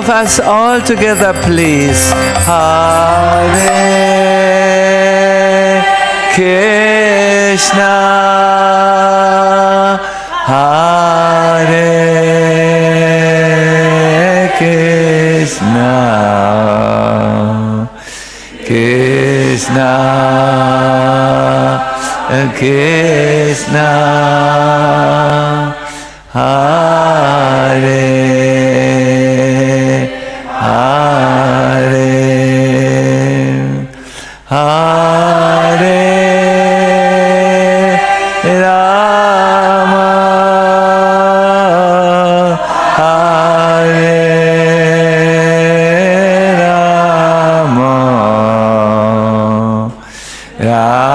of us all together, please. Hare Krishna, Hare Krishna, Krishna Krishna, Hare Hare, Hare Rama, Hare Rama, Rama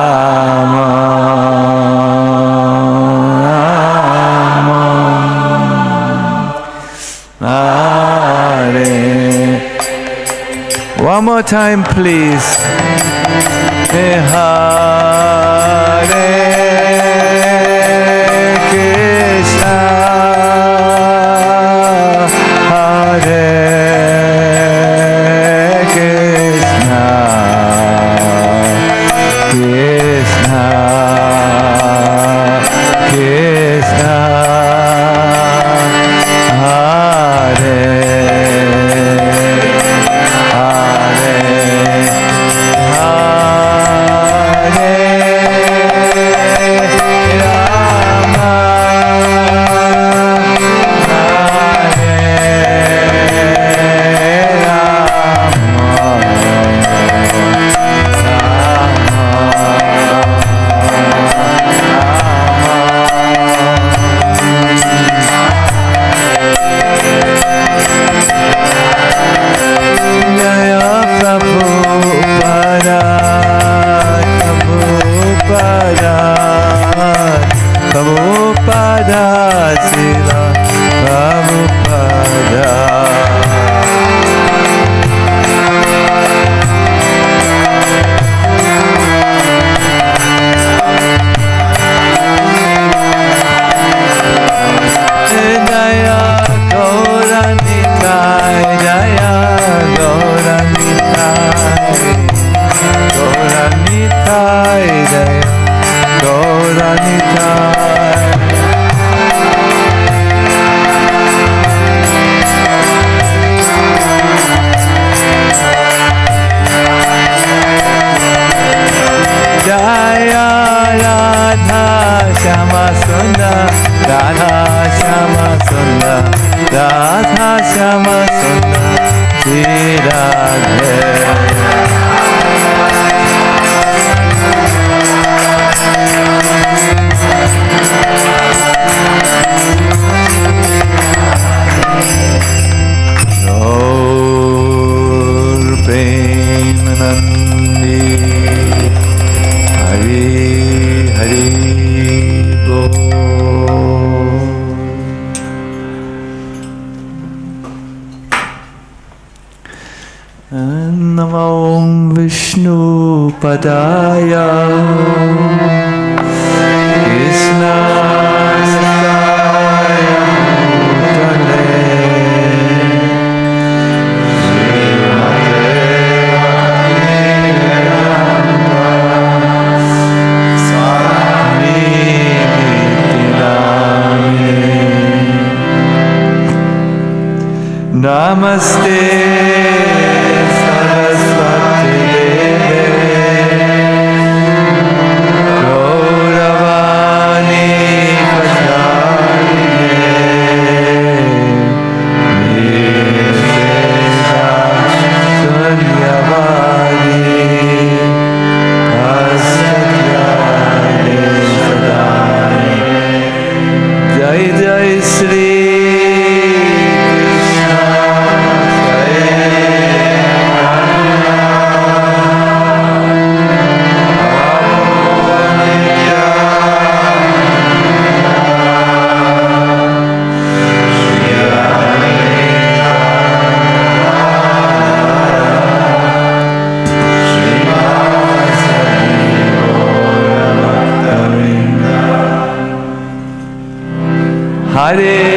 Hare. One more time, please. Hare Krishna, Hare Krishna, Krishna Krishna, Hare Padaya Krishna Namaste Saraswati Deve Gauravani Hare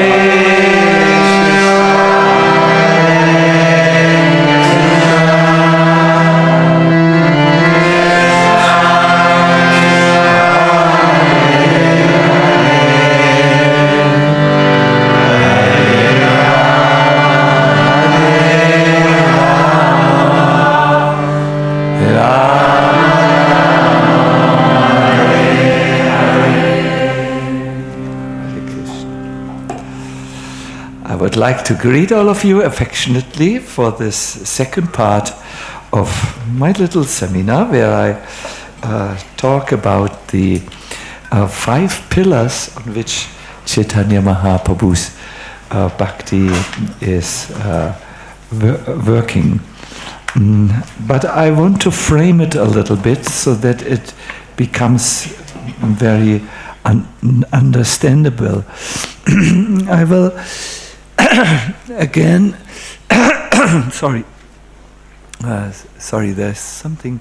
like to greet all of you affectionately for this second part of my little seminar where I talk about the 5 pillars on which Chaitanya Mahaprabhu's Bhakti is working. But I want to frame it a little bit so that it becomes very understandable. I will again sorry, there's something.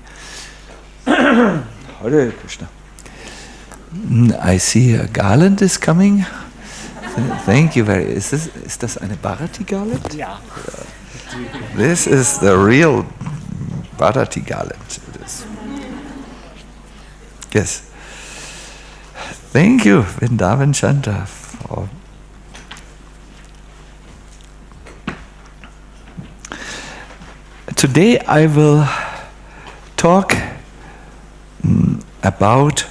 Hare Krishna. I see a garland is coming. Thank you very much. Is das eine Bharati garland? Yeah. This is the real Bharati garland. Yes. Thank you, Vrindavan Chandra, for today I will talk about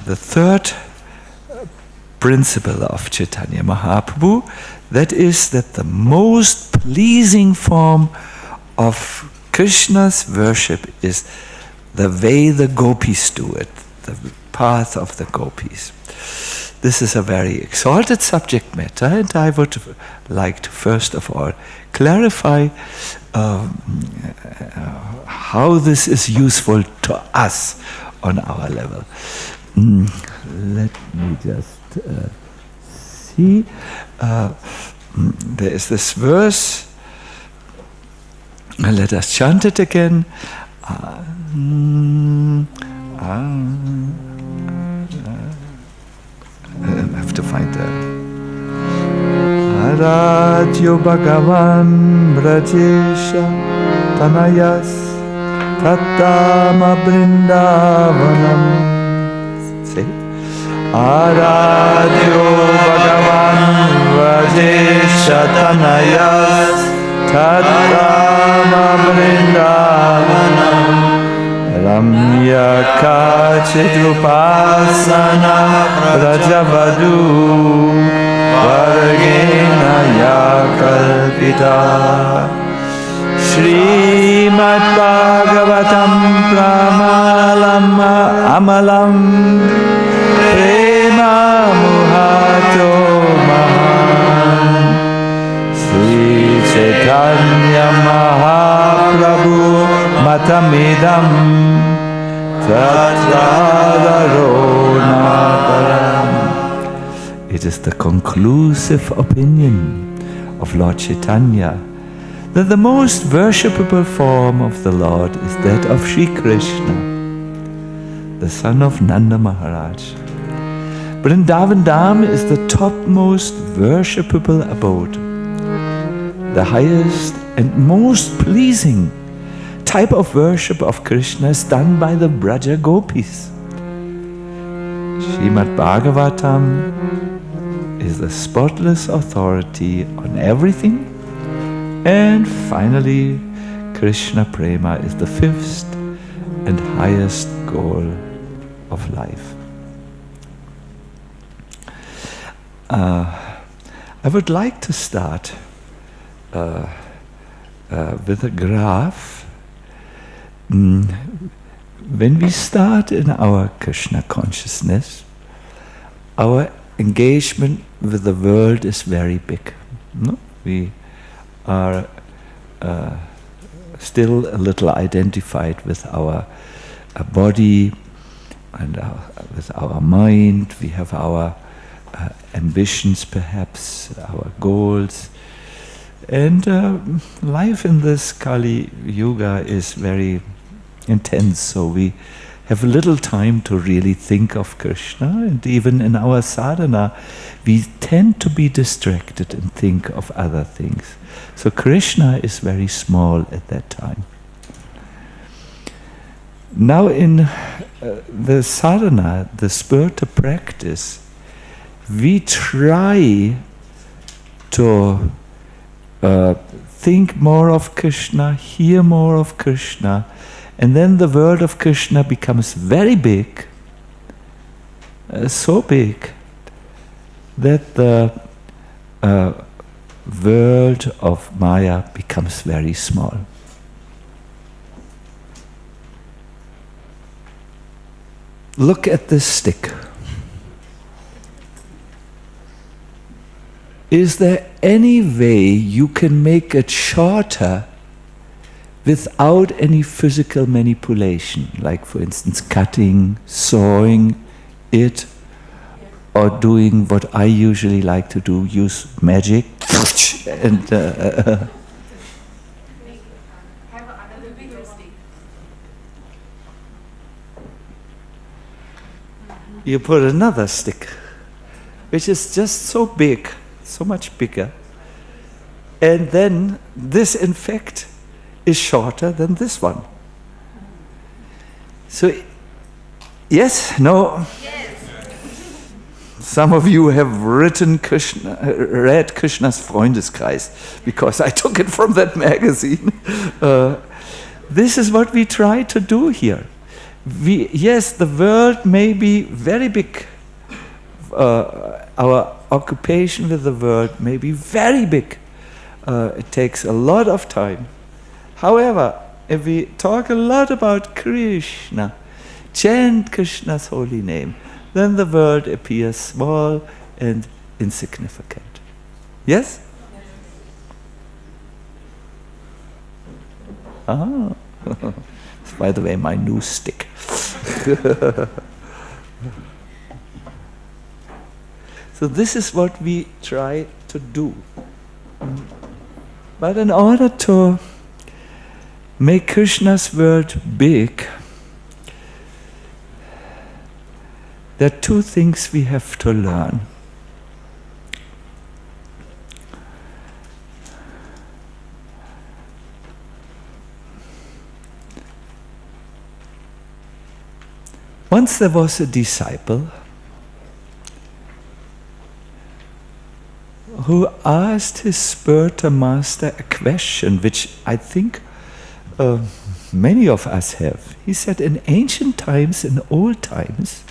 the third principle of Chaitanya Mahaprabhu, that is that the most pleasing form of Krishna's worship is the way the gopis do it, the path of the gopis. This is a very exalted subject matter, and I would like to first of all clarify how this is useful to us on our level. Let me just see. There is this verse. Let us chant it again. I have to find that. Aradyo Bhagavan Brajesha Tanayas Tatama Vrindavanam. Say it. Aradyo Bhagavan Brajesha Tanayas Tatama Vrindavanam. Ramya Kachidupasana Rajavadu Vargena Yakalpita Srimad Bhagavatam Pramalam Amalam Prema Muhato Mahan Sri Chaitanya Mahaprabhu Matamidam It is the conclusive opinion of Lord Chaitanya that the most worshipable form of the Lord is that of Sri Krishna, the son of Nanda Maharaj. Vrindavan Dham is the topmost worshipable abode, the highest and most pleasing type of worship of Krishna is done by the Braja Gopis. Srimad Bhagavatam is the spotless authority on everything. And finally, Krishna Prema is the 5th and highest goal of life. I would like to start with a graph. When we start in our Krishna consciousness, our engagement with the world is very big. No? We are still a little identified with our body and with our mind. We have our ambitions, perhaps, our goals. And life in this Kali Yuga is very intense, so we have little time to really think of Krishna, and even in our sadhana we tend to be distracted and think of other things. So Krishna is very small at that time. Now in the sadhana, the spiritual practice, we try to think more of Krishna, hear more of Krishna, and then the world of Krishna becomes very big, so big that the world of Maya becomes very small. Look at this stick. Is there any way you can make it shorter without any physical manipulation? Like, for instance, cutting, sawing it, or doing what I usually like to do, use magic and you put another stick, which is just so big, so much bigger, and then this in fact is shorter than this one. So, yes, no? Yes. Some of you have read Krishna's Freundeskreis, because I took it from that magazine. This is what we try to do here. Yes, the world may be very big. Our occupation with the world may be very big. It takes a lot of time. However, if we talk a lot about Krishna, chant Krishna's holy name, then the world appears small and insignificant. Yes? Ah, it's, by the way, my new stick. So this is what we try to do. But in order to make Krishna's world big, there are two things we have to learn. Once there was a disciple who asked his spiritual master a question which I think many of us have. He said, in ancient times, in old times,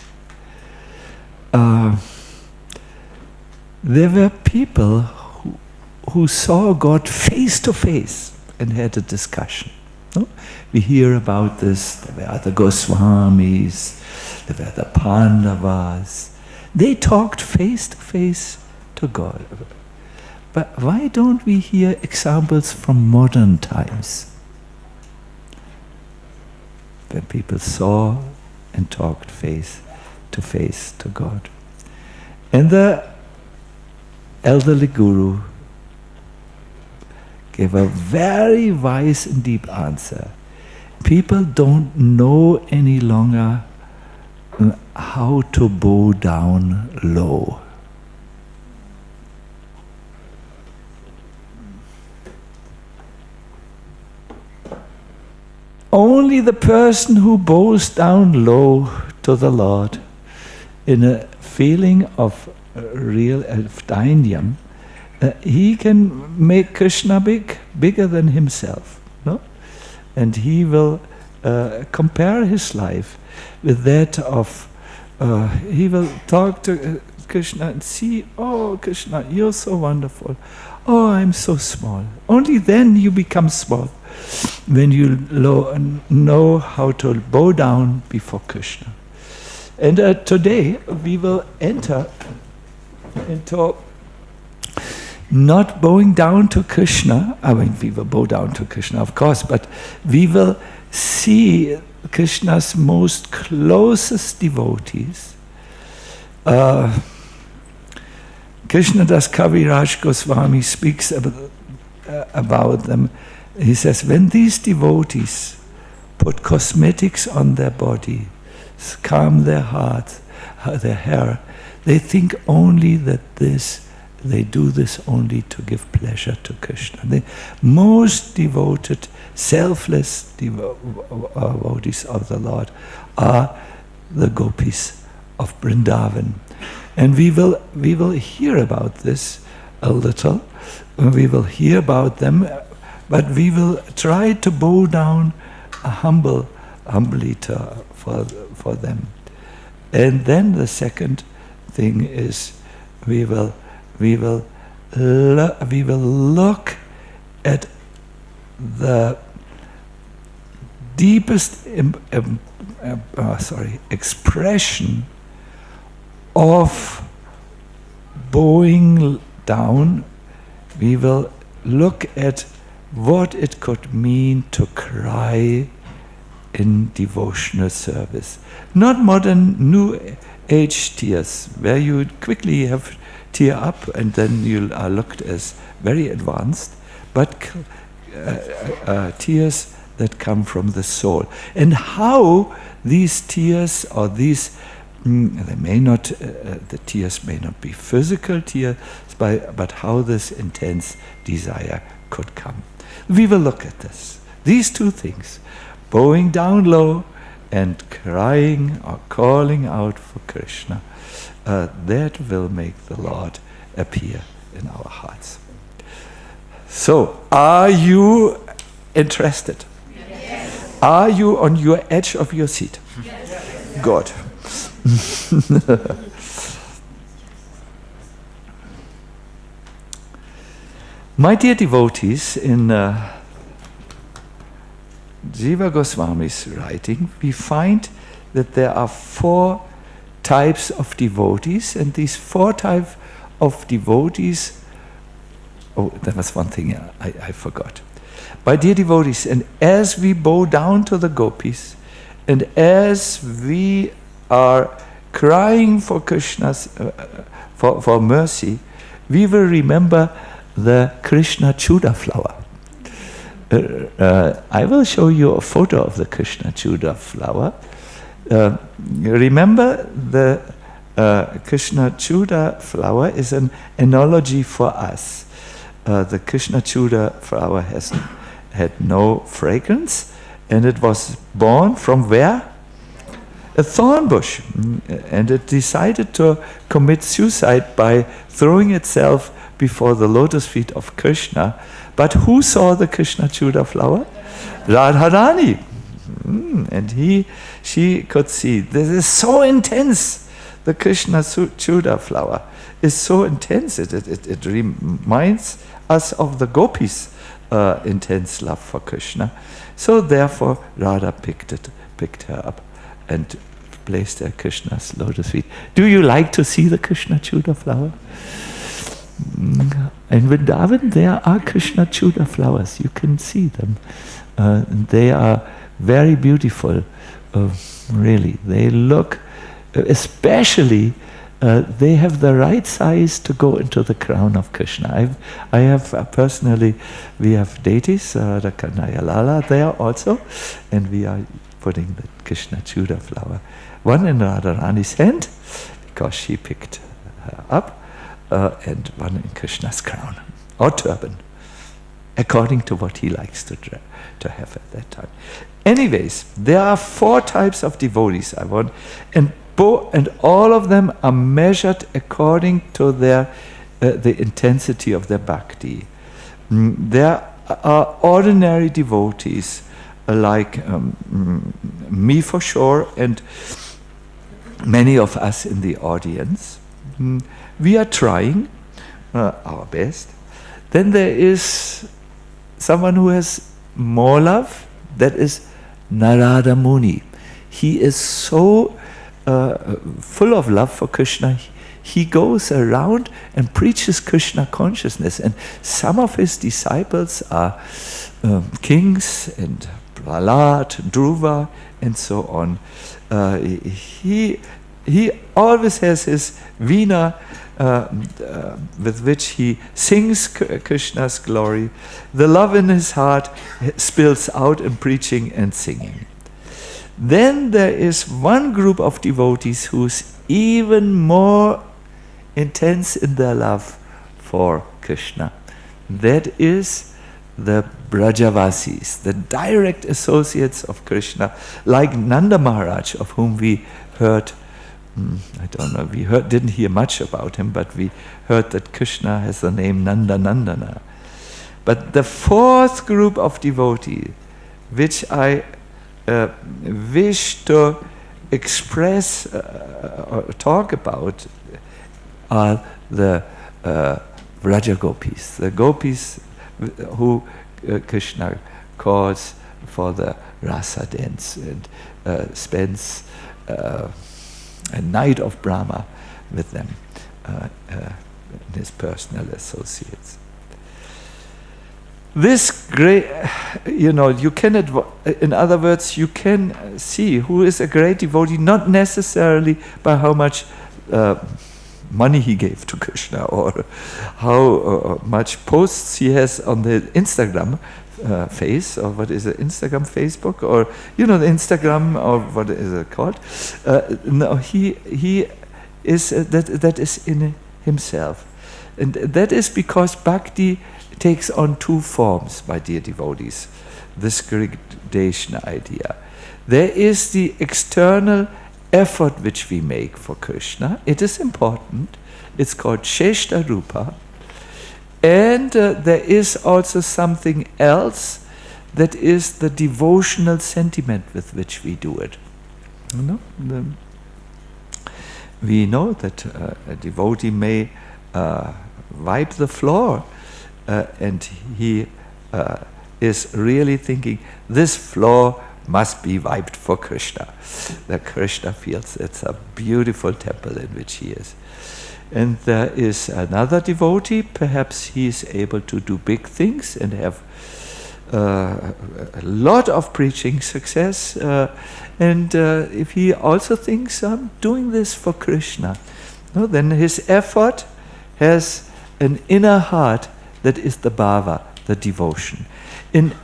there were people who saw God face to face and had a discussion. No? We hear about this. There were the Goswamis, there were the Pandavas. They talked face to face to God. But why don't we hear examples from modern times, where people saw and talked face to God? And the elderly guru gave a very wise and deep answer. People don't know any longer how to bow down low. Only the person who bows down low to the Lord in a feeling of real dainyam, he can make Krishna bigger than himself. No? And he will compare his life with that of, he will talk to Krishna and see, oh Krishna, you're so wonderful. Oh, I'm so small. Only then you become small, when you know how to bow down before Krishna. And today we will enter into not bowing down to Krishna. I mean, we will bow down to Krishna, of course, but we will see Krishna's most closest devotees. Krishnadas Kaviraj Goswami speaks about them. He says, when these devotees put cosmetics on their body, calm their heart, their hair, they think only that they do this only to give pleasure to Krishna. The most devoted, selfless devotees of the Lord are the gopis of Vrindavan. And we will hear about this a little. We will hear about them, but we will try to bow down humbly for them. And then the second thing is we will look at the deepest expression of bowing down. We will look at what it could mean to cry in devotional service. Not modern New Age tears, where you quickly have tear up and then you are looked as very advanced, but tears that come from the soul. And how these tears, or these, the tears may not be physical tears, but how this intense desire could come. We will look at this. These two things, bowing down low and crying or calling out for Krishna, that will make the Lord appear in our hearts. So, are you interested? Yes. Are you on your edge of your seat? Yes. Good. My dear devotees, in Jiva Goswami's writing, we find that there are 4 types of devotees, and these 4 types of devotees, that was one thing I forgot. My dear devotees, and as we bow down to the gopis, and as we are crying for Krishna's for mercy, we will remember the Krishna Chuda flower. I will show you a photo of the Krishna Chuda flower. Remember, the Krishna Chuda flower is an analogy for us. The Krishna Chuda flower had no fragrance, and it was born from where? A thorn bush. And it decided to commit suicide by throwing itself before the lotus feet of Krishna. But who saw the Krishna Chuda flower? Radharani. And she could see, this is so intense. The Krishna Chuda flower is so intense. It reminds us of the gopis' intense love for Krishna. So therefore Radha picked her up and placed her at Krishna's lotus feet. Do you like to see the Krishna Chuda flower? In Vrindavan there are Krishna Chuda flowers. You can see them. They are very beautiful. Really, they look, especially they have the right size to go into the crown of Krishna. I have personally, we have deities, the Kanayalala there also, and we are putting the Krishna Chuda flower, one in Radharani's hand, because she picked her up, and one in Krishna's crown, or turban, according to what he likes to have at that time. Anyways, there are 4 types of devotees I want, and all of them are measured according to their the intensity of their bhakti. There are ordinary devotees like me for sure, and many of us in the audience. We are trying our best. Then there is someone who has more love, that is Narada Muni. He is so full of love for Krishna. He goes around and preaches Krishna consciousness, and some of his disciples are kings and Prahlad, Dhruva, and so on. He always has his veena with which he sings Krishna's glory. The love in his heart spills out in preaching and singing. Then there is one group of devotees who's even more intense in their love for Krishna. That is the Brajavasis, the direct associates of Krishna, like Nanda Maharaj, of whom we heard, I don't know, didn't hear much about him, but we heard that Krishna has the name Nanda Nandana. But the 4th group of devotees, which I wish to express or talk about, are the Vraja gopis, the gopis who Krishna calls for the rasa dance and spends a night of Brahma with them, his personal associates. This great, you can, in other words, you can see who is a great devotee, not necessarily by how much money he gave to Krishna or how much posts he has on the Instagram face, or what is it, Instagram, Facebook, or the Instagram, or what is it called? No, he is that is in himself, and that is because bhakti takes on two forms, my dear devotees. This gradation idea. There is the external effort which we make for Krishna. It is important. It's called Sheshta Rupa. And there is also something else, that is the devotional sentiment with which we do it. We know that a devotee may wipe the floor and he is really thinking, this floor must be wiped for Krishna. That Krishna feels it's a beautiful temple in which he is. And there is another devotee, perhaps he is able to do big things and have a lot of preaching success. And if he also thinks, I'm doing this for Krishna, then his effort has an inner heart that is the bhava, the devotion. In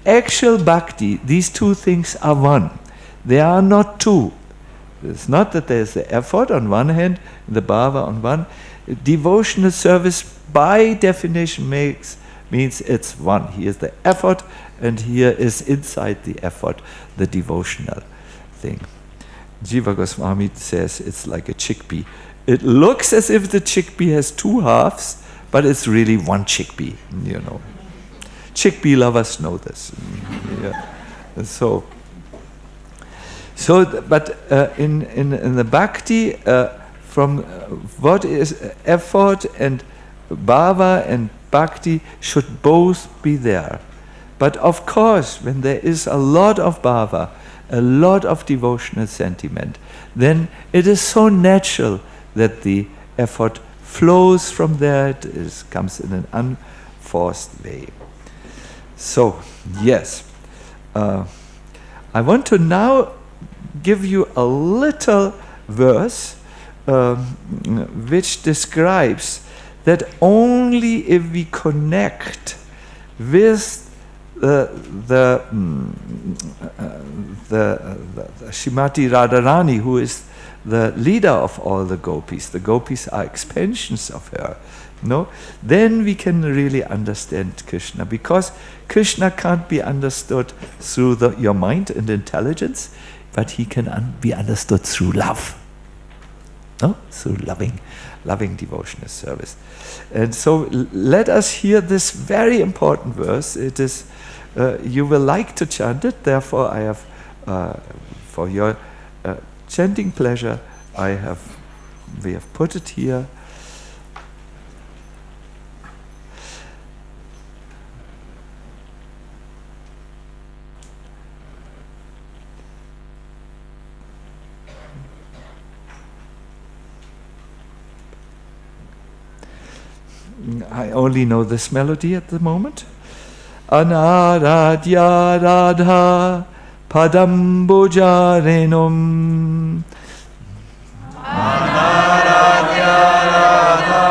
actual bhakti, these two things are one. They are not two. It's not that there's the effort on one hand, the bhava on one. Devotional service, by definition, means it's one. Here is the effort, and here is inside the effort the devotional thing. Jiva Goswami says it's like a chickpea. It looks as if the chickpea has two halves, but it's really one chickpea, Chickpea lovers know this. Yeah. But in the bhakti, from what is effort and bhava and bhakti should both be there. But of course, when there is a lot of bhava, a lot of devotional sentiment, then it is so natural that the effort flows from there. It comes in an unforced way. So, yes, I want to now give you a little verse which describes that only if we connect with the Srimati Radharani, who is the leader of all the gopis are expansions of her, then we can really understand Krishna, because Krishna can't be understood through your mind and intelligence, but he can be understood through love, through loving devotional service. And so let us hear this very important verse. It is, you will like to chant it, therefore I have, for your chanting pleasure, we have put it here. I only know this melody at the moment. Anaradhya radha padambujarenum. Anaradhya radha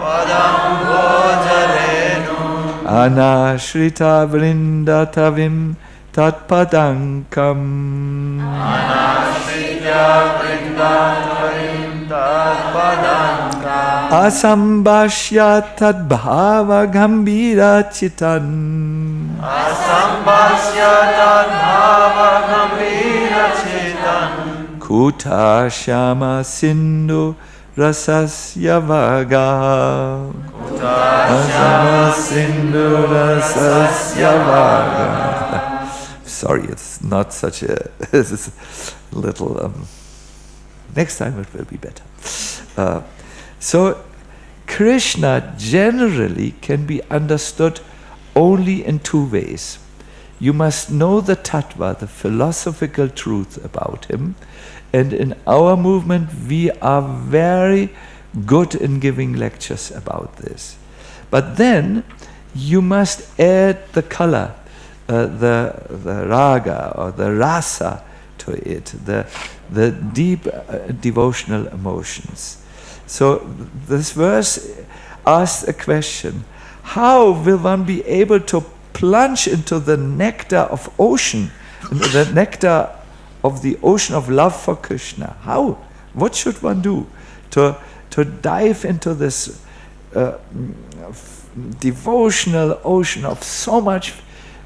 padambujarenum. Anashrita vrindatavim tatpadankam. Anashrita vrindatavim tatpadankam. Asambhashya tadbhava gambhira chitan. Asambhashya tadbhava gambhira chitan. Kuta shama sindhu rasasya vaga. Kuta shama sindhu rasasya vaga. Sorry, it's not such a little. Next time it will be better. So, Krishna generally can be understood only in two ways. You must know the tattva, the philosophical truth about him, and in our movement we are very good in giving lectures about this. But then you must add the color, the raga or the rasa to it, the deep devotional emotions. So this verse asks a question: how will one be able to plunge into the nectar of ocean, the nectar of the ocean of love for Krishna? How? What should one do to dive into this devotional ocean of so much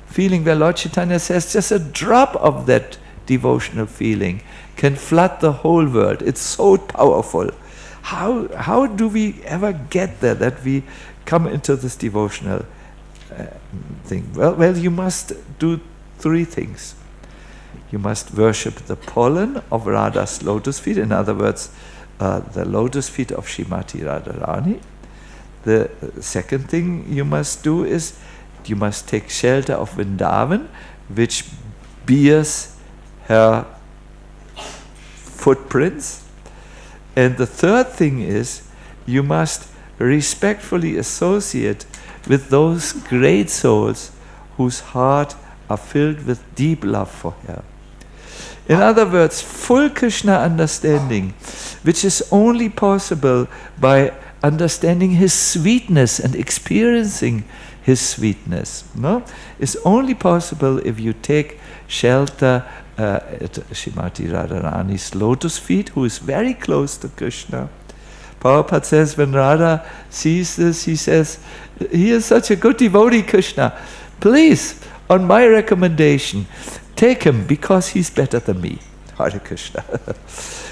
feeling, where Lord Chaitanya says just a drop of that devotional feeling can flood the whole world. It's so powerful. How do we ever get there, that we come into this devotional thing? Well, you must do three things. You must worship the pollen of Radha's lotus feet, in other words, the lotus feet of Srimati Radharani. The second thing you must do is you must take shelter of Vrindavan, which bears her footprints. And the third thing is you must respectfully associate with those great souls whose heart are filled with deep love for her. In other words, full Krishna understanding, which is only possible by understanding his sweetness and experiencing his sweetness, no? Is only possible if you take shelter at Srimati Radharani's lotus feet, who is very close to Krishna. Prabhupada says, when Radha sees this, he says, he is such a good devotee, Krishna. Please, on my recommendation, take him, because he's better than me. Hare Krishna.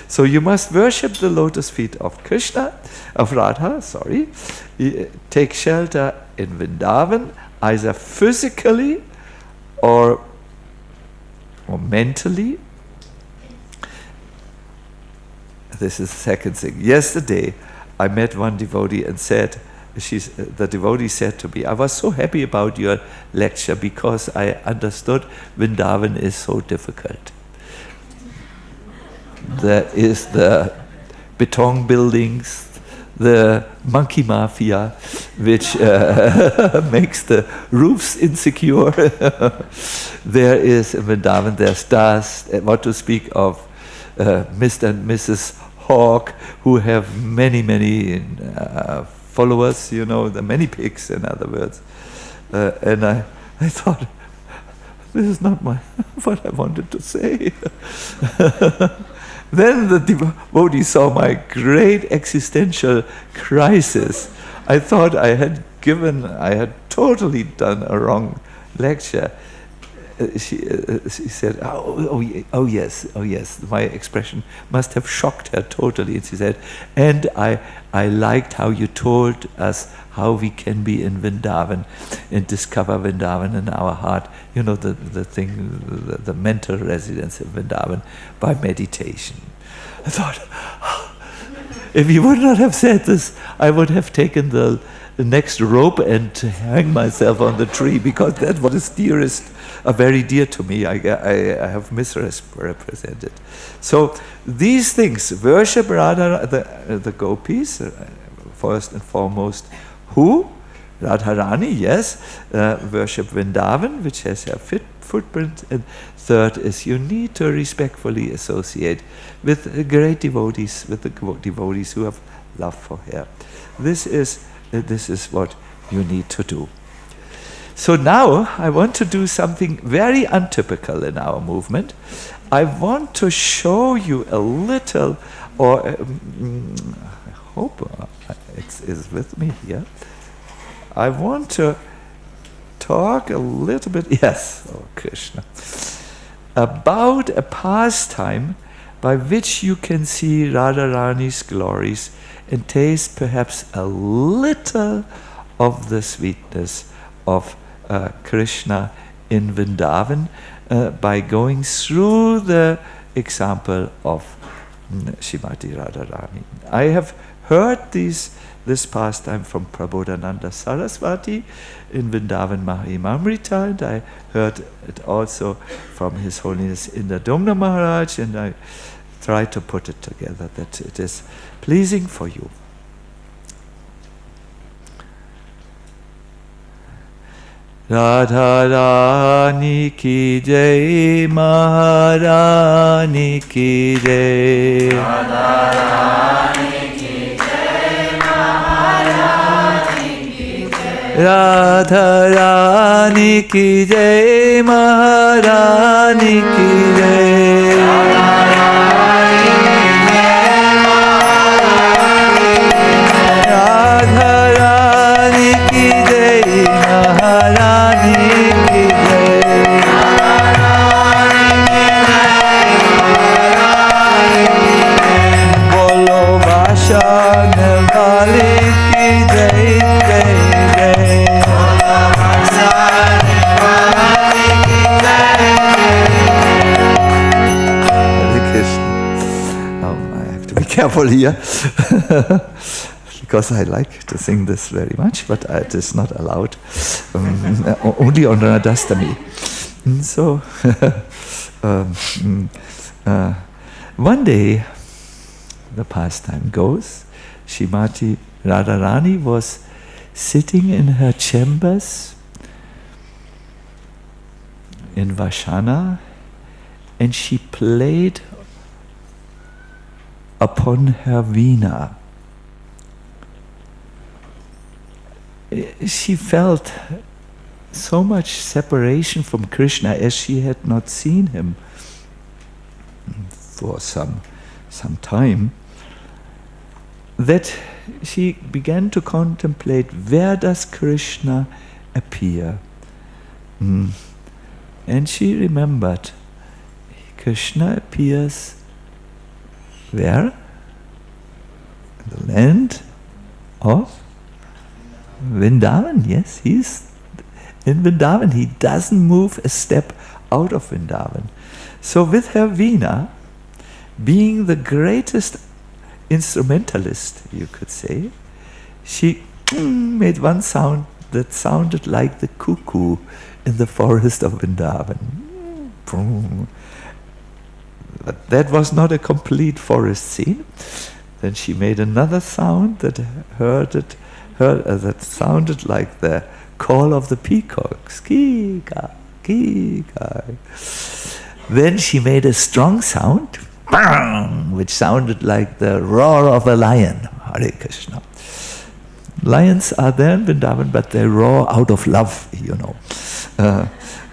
So you must worship the lotus feet of Krishna, of Radha, sorry. Take shelter in Vrindavan, either physically or mentally. This is the second thing. Yesterday, I met one devotee and said, the devotee said to me, I was so happy about your lecture because I understood Vrindavan is so difficult. There is the beton buildings, the monkey mafia, which makes the roofs insecure. There is in Vrindavan, there's dust. What to speak of Mr. and Mrs. Hawk, who have many followers, you know, the many pigs, in other words. And I thought, this is not what I wanted to say. Then the devotee saw my great existential crisis. I thought I had totally done a wrong lecture. She said, oh yes, my expression must have shocked her totally. And she said, and I liked how you told us how we can be in Vrindavan and discover Vrindavan in our heart. You know, the mental residence of Vrindavan by meditation. I thought, if you would not have said this, I would have taken the next rope and hang myself on the tree, because that what is dearest, very dear to me. I have misrepresented. So these things, worship Radha, the gopis, first and foremost. Who? Radharani, yes. Worship Vrindavan, which has her footprint. And third is you need to respectfully associate with great devotees, with the devotees who have love for her. This is what you need to do. So now I want to do something very untypical in our movement. I want to show you a little, or I hope it is with me here. I want to talk a little bit, yes, oh Krishna, about a pastime by which you can see Radharani's glories and taste perhaps a little of the sweetness of Krishna in Vrindavan by going through the example of Srimati Radharani. I have heard these this pastime from Prabodhananda Saraswati in Vrindavan Mahimamrita, and I heard it also from His Holiness Indradomna Maharaj, and I tried to put it together that it is pleasing for you. Radha Rani ki jai, Maharani ki jai. Radha Rani ki jai, Maharani ki jai. Radha Rani ki jai, Maharani ki jai. Radha Rani ki jai, Maharani ki jai. Bolo Vashane Vali ki jai, jai, jai. Bolo Vashane Vali ki jai, jai. Hare Krishna. I have to be careful here. Because I like to sing this very much, but it is not allowed, only on Radhastami. So, one day, the pastime goes, Srimati Radharani was sitting in her chambers in Vashana, and she played upon her veena. She felt so much separation from Krishna as she had not seen him for some time, that she began to contemplate, where does Krishna appear? And she remembered, Krishna appears where? In the land of Vrindavan. Yes, he's in Vrindavan. He doesn't move a step out of Vrindavan. So with her veena, being the greatest instrumentalist, you could say, she made one sound that sounded like the cuckoo in the forest of Vrindavan. But that was not a complete forest scene. Then she made another sound that that sounded like the call of the peacocks. Kika, kika. Then she made a strong sound, which sounded like the roar of a lion. Hare Krishna. Lions are there in Vrindavan, but they roar out of love, you know.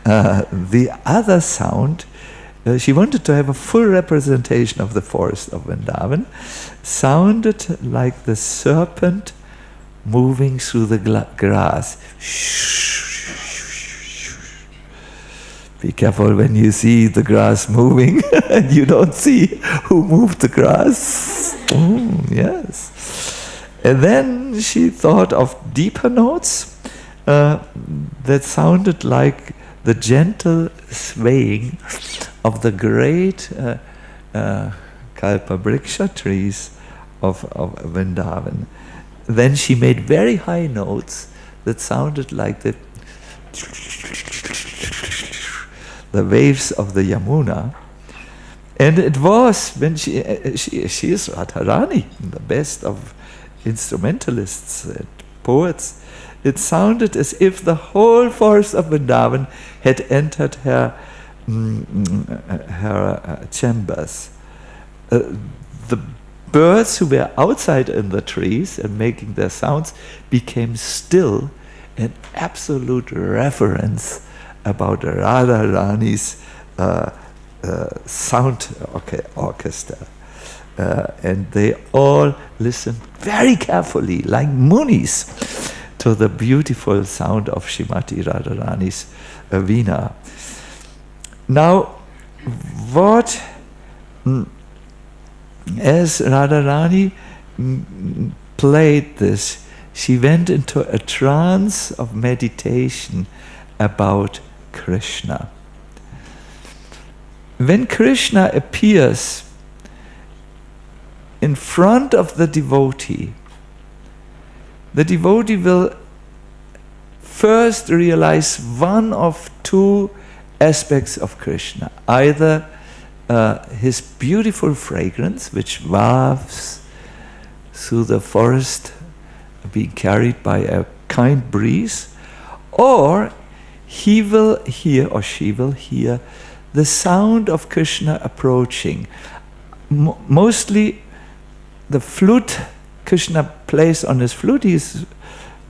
The other sound, she wanted to have a full representation of the forest of Vrindavan, sounded like the serpent moving through the grass. Be careful when you see the grass moving and you don't see who moved the grass. Yes. And then she thought of deeper notes that sounded like the gentle swaying of the great Kalpabriksha trees of Vrindavan. Then she made very high notes that sounded like the waves of the Yamuna. And it was when she is Radharani, the best of instrumentalists and poets. It sounded as if the whole forest of Vrindavan had entered her chambers. The birds who were outside in the trees and making their sounds became still, in absolute reverence about Radharani's sound orchestra. And they all listened very carefully, like munis, to the beautiful sound of Srimati Radharani's veena. Now, what, as Radharani played this, she went into a trance of meditation about Krishna. When Krishna appears in front of the devotee, the devotee will first realize one of two aspects of Krishna. Either his beautiful fragrance, which wafts through the forest, being carried by a kind breeze, or he will hear, or she will hear, the sound of Krishna approaching. Mostly the flute Krishna plays on his flute. He is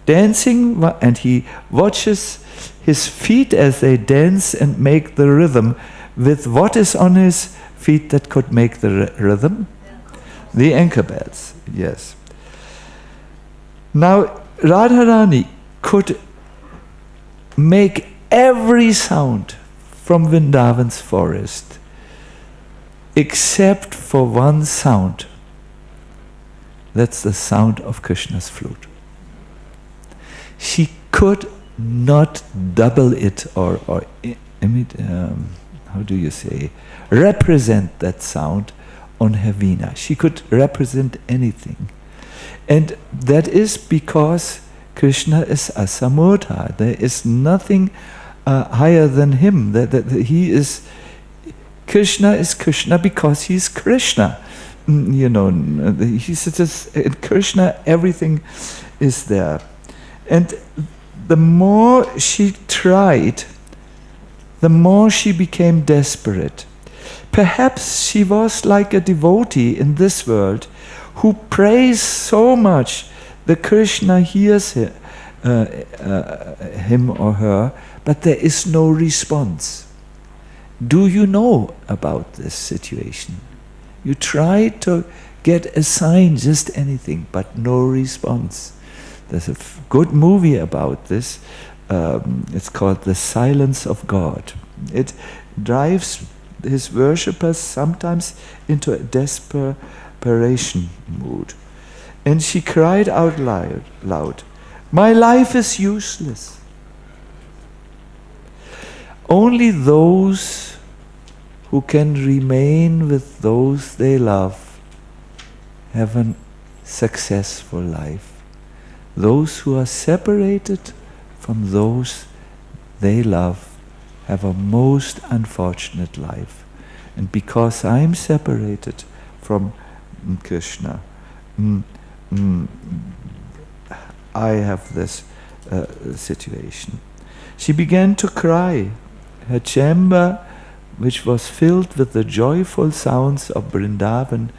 dancing and he watches his feet as they dance and make the rhythm with what is on his feet that could make the rhythm? The ankle bells, yes. Now Radharani could make every sound from Vrindavan's forest except for one sound. That's the sound of Krishna's flute. She could not double it or how do you say, represent that sound on her veena. She could represent anything. And that is because Krishna is asamurtha. There is nothing higher than him. Krishna is Krishna because he's Krishna. You know, in Krishna everything is there. And the more she tried, the more she became desperate. Perhaps she was like a devotee in this world who prays so much that Krishna hears him or her, but there is no response. Do you know about this situation? You try to get a sign, just anything, but no response. There's a good movie about this. It's called The Silence of God. It drives his worshippers sometimes into a desperation mood. And she cried out loud, "My life is useless." Only those who can remain with those they love have a successful life. Those who are separated from those they love have a most unfortunate life. And because I'm separated from Krishna, I have this situation. She began to cry. Her chamber, which was filled with the joyful sounds of Vrindavan,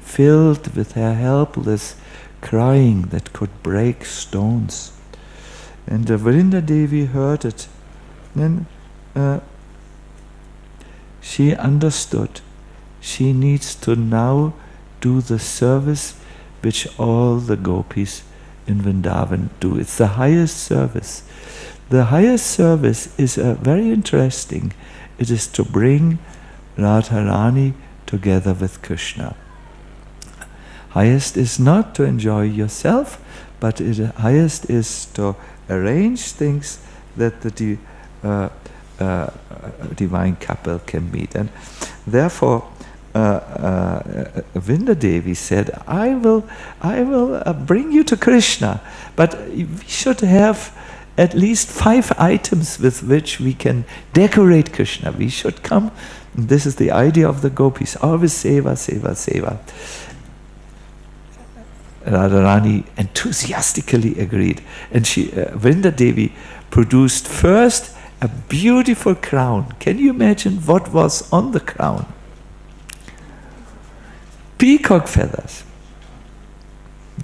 filled with her helpless crying that could break stones. And Vrinda Devi heard it. Then she understood. She needs to now do the service which all the gopis in Vrindavan do. It's the highest service. The highest service is very interesting. It is to bring Radharani together with Krishna. Highest is not to enjoy yourself, but highest is to arrange things that the divine couple can meet. And therefore, Vrinda Devi said, I will bring you to Krishna, but we should have at least 5 items with which we can decorate Krishna. We should come. This is the idea of the gopis. Always seva, seva, seva. Radharani enthusiastically agreed. And Vrinda Devi produced first a beautiful crown. Can you imagine what was on the crown? Peacock feathers.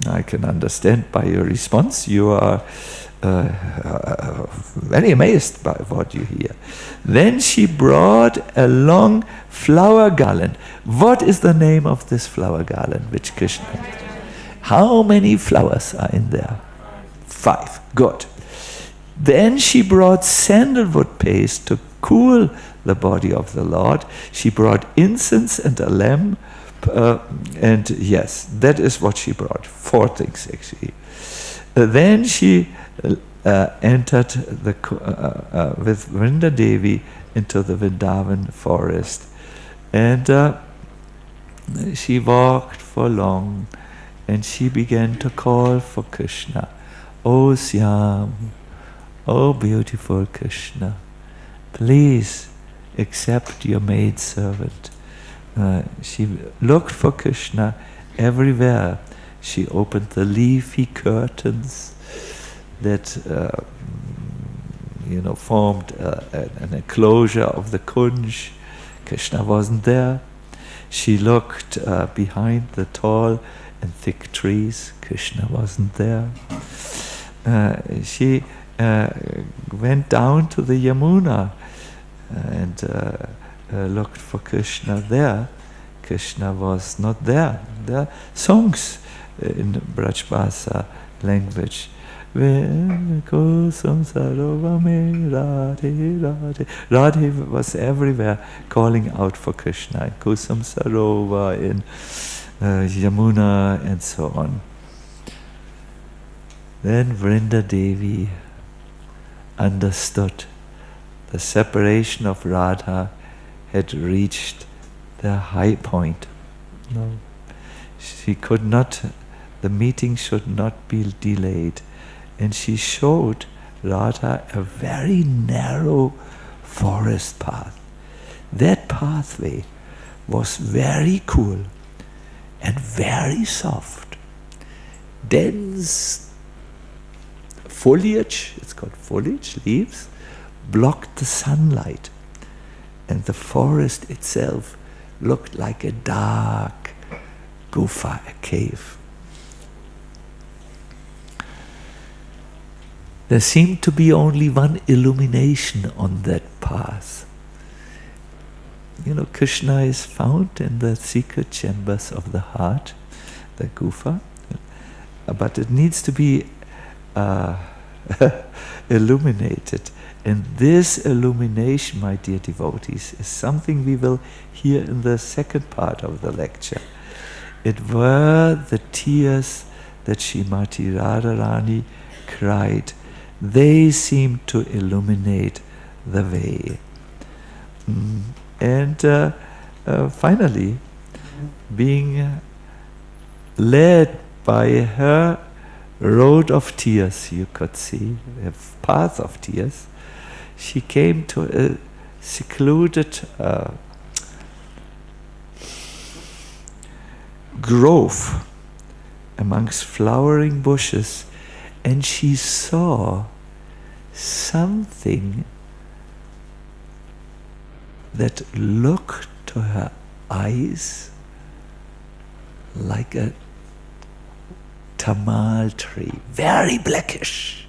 I can understand by your response. You are very amazed by what you hear. Then she brought a long flower garland. What is the name of this flower garland which Krishna had? How many flowers are in there? 5. Good. Then she brought sandalwood paste to cool the body of the Lord. She brought incense and a lamb. And yes, that is what she brought. 4 things actually. Then she entered with Vrinda Devi into the Vrindavan forest. And she walked for long. And she began to call for Krishna. "Oh Syam, oh beautiful Krishna, please accept your maidservant." She looked for Krishna everywhere. She opened the leafy curtains that formed an enclosure of the kunj. Krishna wasn't there. She looked behind the tall and thick trees. Krishna wasn't there. She went down to the Yamuna and looked for Krishna there. Krishna was not there. There are songs in Brajbhasa language. Kusum Sarova me Radhe Radhe. Radhe was everywhere calling out for Krishna. In Kusum Sarova, in Yamuna, and so on. Then Vrinda Devi understood the separation of Radha had reached the high point. No, she could not, the meeting should not be delayed. And she showed Radha a very narrow forest path. That pathway was very cool and very soft. Dense foliage, it's called foliage, leaves, blocked the sunlight. And the forest itself looked like a dark gufa, a cave. There seemed to be only one illumination on that path. Krishna is found in the secret chambers of the heart, the gufa, but it needs to be illuminated. And this illumination, my dear devotees, is something we will hear in the second part of the lecture. It were the tears that Srimati Radharani cried. They seemed to illuminate the way. And finally, being led by her road of tears, you could see, a path of tears, she came to a secluded grove amongst flowering bushes, and she saw something that looked to her eyes like a tamal tree, very blackish.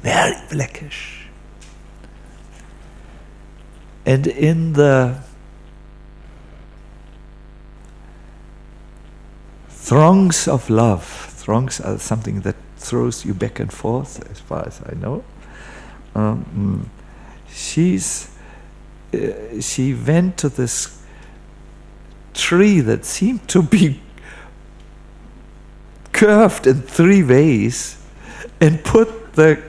Very blackish. And in the throngs of love, throngs are something that throws you back and forth, as far as I know, she went to this tree that seemed to be curved in three ways and put the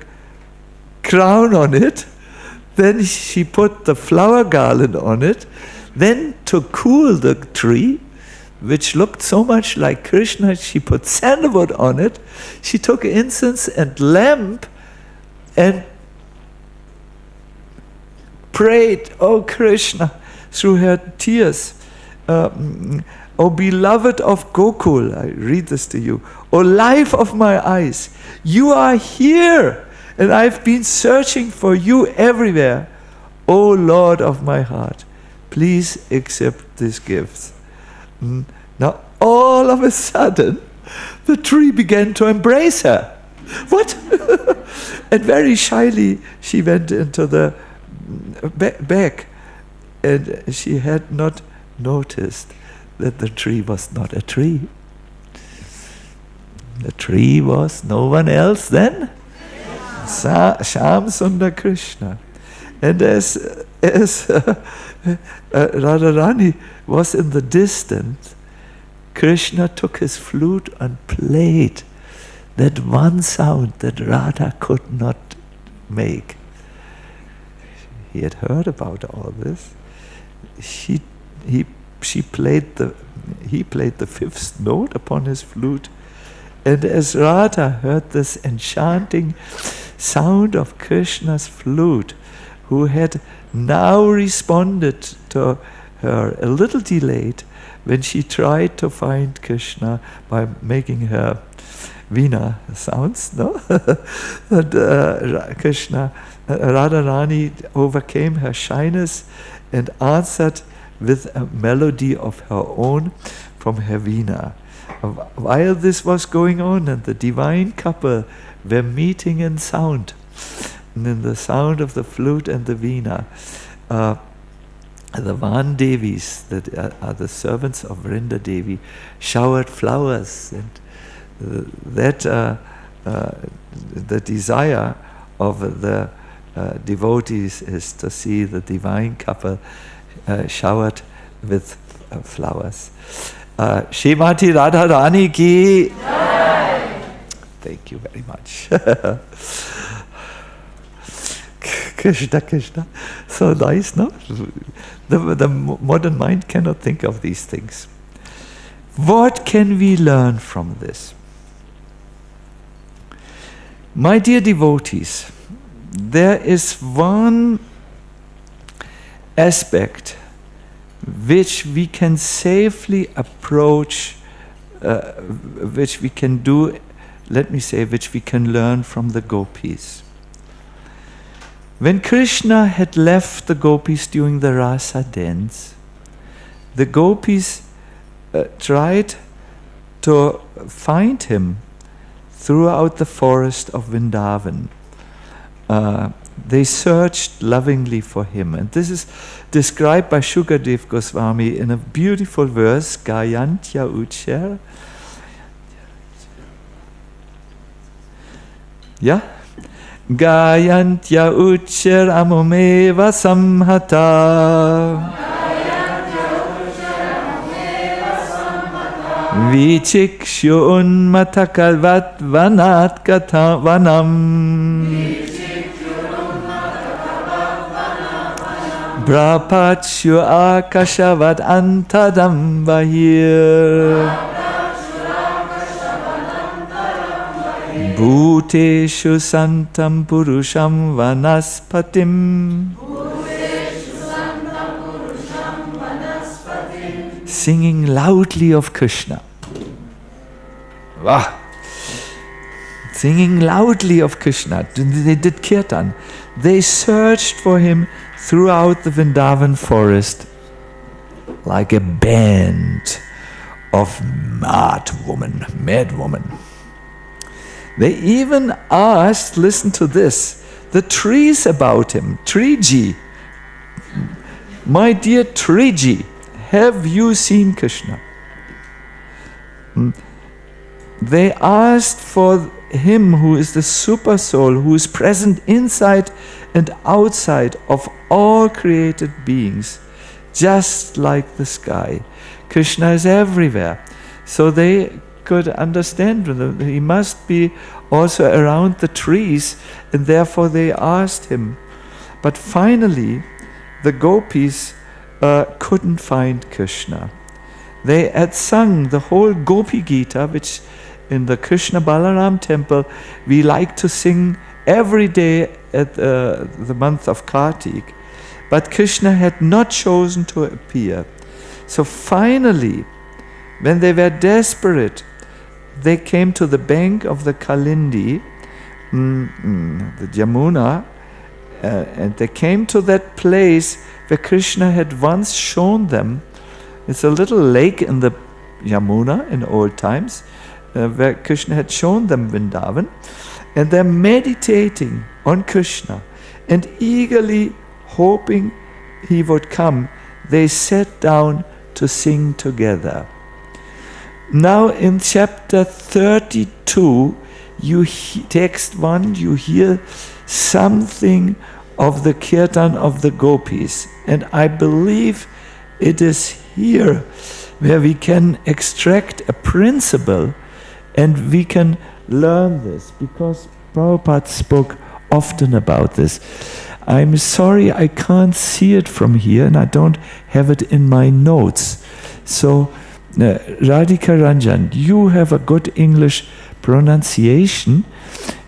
crown on it. Then she put the flower garland on it. Then to cool the tree, which looked so much like Krishna, she put sandalwood on it. She took incense and lamp and prayed, "Oh Krishna," through her tears. "Oh beloved of Gokul," I read this to you. "Oh life of my eyes, you are here. And I've been searching for you everywhere. O Lord of my heart, please accept this gift." Now, all of a sudden, the tree began to embrace her. What? And very shyly, she went into the back. And she had not noticed that the tree was not a tree. The tree was no one else than Shyam Sundar Krishna. And as Radharani was in the distance, Krishna took his flute and played that one sound that Radha could not make. He had heard about all this. He played the fifth note upon his flute, And as Radha heard this enchanting sound of Krishna's flute, who had now responded to her a little delayed when she tried to find Krishna by making her Veena sounds, no? And Radharani overcame her shyness and answered with a melody of her own from her Veena. While this was going on and the divine couple were meeting in sound, and in the sound of the flute and the Veena, the Van Devis, that are the servants of Vrinda Devi, showered flowers, and the desire of the devotees is to see the divine couple showered with flowers. Shrimati Radharani ki Jai. Thank you very much. Krishna, Krishna. So nice, no? The modern mind cannot think of these things. What can we learn from this? My dear devotees, there is one aspect which we can safely approach, which we can do, let me say, which we can learn from the gopis. When Krishna had left the gopis during the rasa dance, the gopis tried to find him throughout the forest of Vrindavan. They searched lovingly for him, and this is described by Shukadev Goswami in a beautiful verse, Gayantya Uchar. Yeah? Gayantya Uchar amumeva samhata Vichikshu unmatakalvat vanat vanam Brapachu akashavat antadam bahir Bhuteshu santam purusham vanaspatim. Singing loudly of Krishna. Wow. Singing loudly of Krishna. They did kirtan. They searched for him throughout the Vrindavan forest like a band of mad woman. They even asked, listen to this, the trees about him, Triji. My dear Triji, have you seen Krishna? They asked for him who is the super soul, who is present inside and outside of all created beings, just like the sky. Krishna is everywhere. So they could understand that he must be also around the trees, and therefore they asked him. But finally, the gopis couldn't find Krishna. They had sung the whole Gopi Gita, which in the Krishna Balaram temple we like to sing every day at the month of Kartik. But Krishna had not chosen to appear. So finally, when they were desperate, they came to the bank of the Kalindi, the Yamuna, and they came to that place where Krishna had once shown them. It's a little lake in the Yamuna in old times, where Krishna had shown them Vrindavan, and they're meditating on Krishna and eagerly hoping he would come. They sat down to sing together. Now in chapter 32, text 1, you hear something of the kirtan of the gopis. And I believe it is here where we can extract a principle and we can learn this, because Prabhupada spoke often about this. I'm sorry I can't see it from here and I don't have it in my notes. So Radhika Ranjan, you have a good English pronunciation.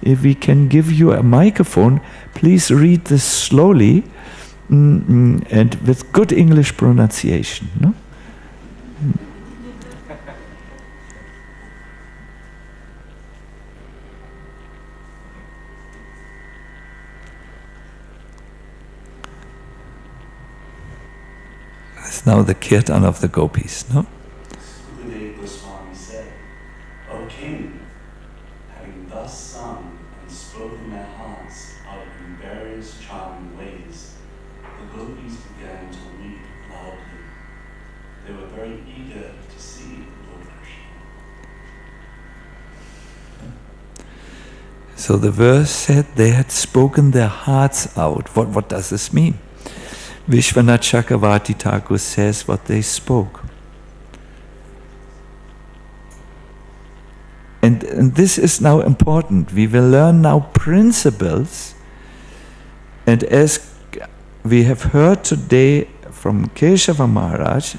If we can give you a microphone, please read this slowly and with good English pronunciation. No? It's now the kirtan of the gopis, no? Swami said, O king, having thus sung and spoken their hearts out in various charming ways, the gopis began to weep loudly. They were very eager to see Lord Krishna. So the verse said they had spoken their hearts out. What does this mean? Vishwanath Chakravarti Thakur says what they spoke. And this is now important. We will learn now principles. And as we have heard today from Keshava Maharaj,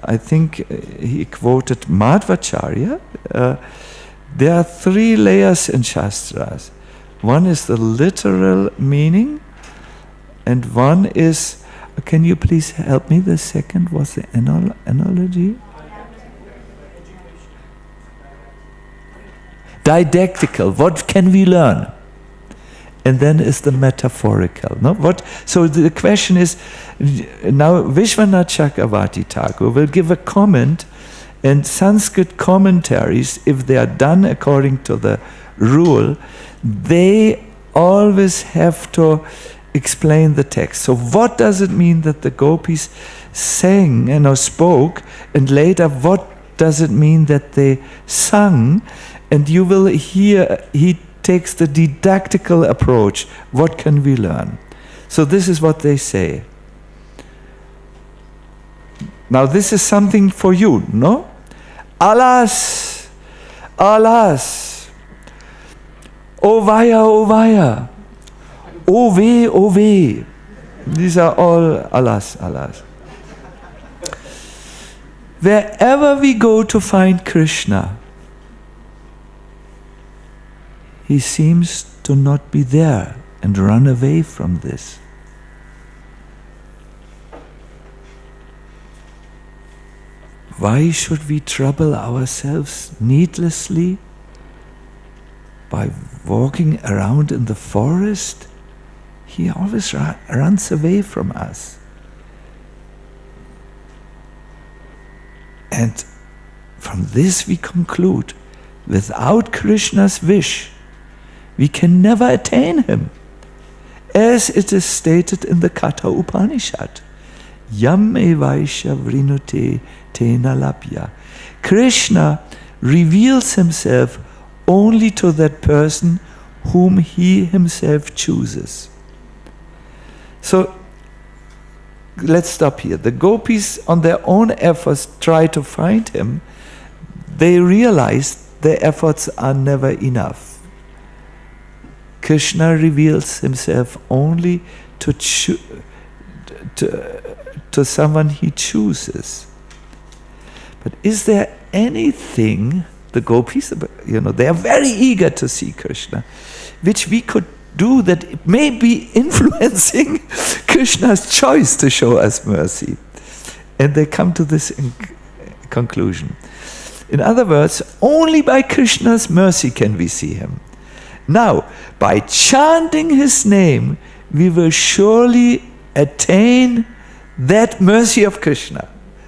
I think he quoted Madhvacharya. There are 3 layers in Shastras. One is the literal meaning, and one is, can you please help me? The second was the analogy? Didactical. What can we learn? And then is the metaphorical. No? So the question is, now Vishwanath Chakravarti Thakur will give a comment, and Sanskrit commentaries, if they are done according to the rule, they always have to explain the text. So what does it mean that the gopis sang and spoke, and later what does it mean that they sung? And you will hear he takes the didactical approach. What can we learn? So this is what they say. Now this is something for you, no? Alas, alas, o vaya, o ve. These are all alas, alas. Wherever we go to find Krishna, he seems to not be there and run away from this. Why should we trouble ourselves needlessly by walking around in the forest? He always runs away from us. And from this we conclude, without Krishna's wish, we can never attain him. As it is stated in the Katha Upanishad, Yam evaisha vrinute tena labhya. Krishna reveals himself only to that person whom he himself chooses. So let's stop here. The gopis, on their own efforts, try to find him. They realize their efforts are never enough. Krishna reveals himself only to someone he chooses. But is there anything, the gopis, they are very eager to see Krishna, which we could do that may be influencing Krishna's choice to show us mercy? And they come to this conclusion. In other words, only by Krishna's mercy can we see him. Now, by chanting his name, we will surely attain that mercy of Krishna.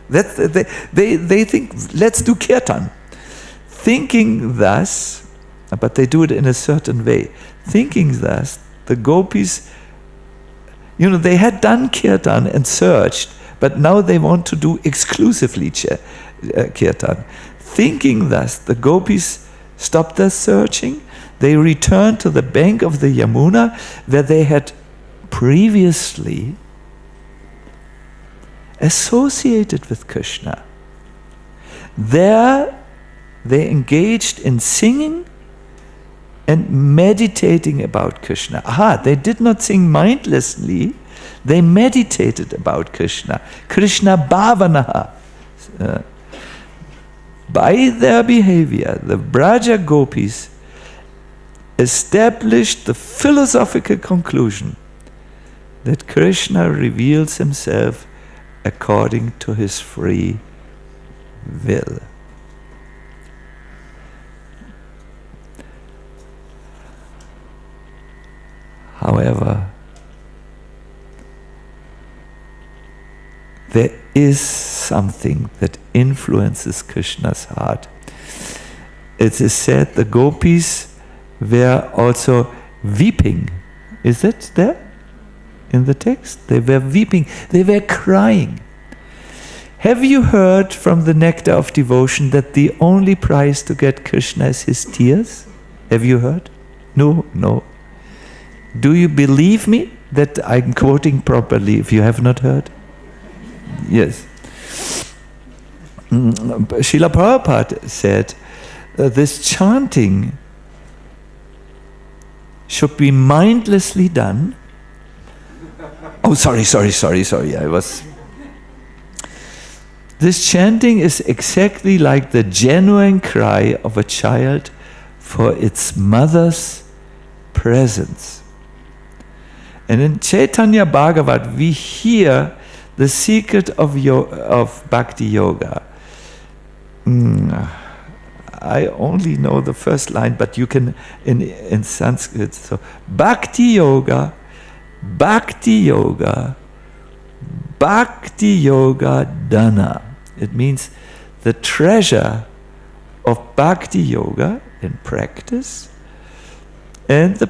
They think, let's do kirtan. Thinking thus, but they do it in a certain way. Thinking thus, the gopis, they had done kirtan and searched, but now they want to do exclusively kirtan. Thinking thus, the gopis stopped their searching. They returned to the bank of the Yamuna, where they had previously associated with Krishna. There they engaged in singing and meditating about Krishna. They did not sing mindlessly, they meditated about Krishna. Krishna bhavanaha. By their behavior, the Braja Gopis established the philosophical conclusion that Krishna reveals himself according to his free will. However, there is something that influences Krishna's heart. It is said the gopis were also weeping. Is that there in the text? They were weeping, they were crying. Have you heard from the nectar of devotion that the only price to get Krishna is his tears? Have you heard? No, no. Do you believe me that I'm quoting properly if you have not heard? Yes. Srila Prabhupada said this chanting should be mindlessly done. Oh, sorry. This chanting is exactly like the genuine cry of a child for its mother's presence. And in Chaitanya Bhagavat, we hear the secret of Bhakti Yoga. I only know the first line, but you can in Sanskrit. So Bhakti Yoga, Bhakti Yoga, Bhakti Yoga Dana. It means the treasure of Bhakti Yoga in practice, and the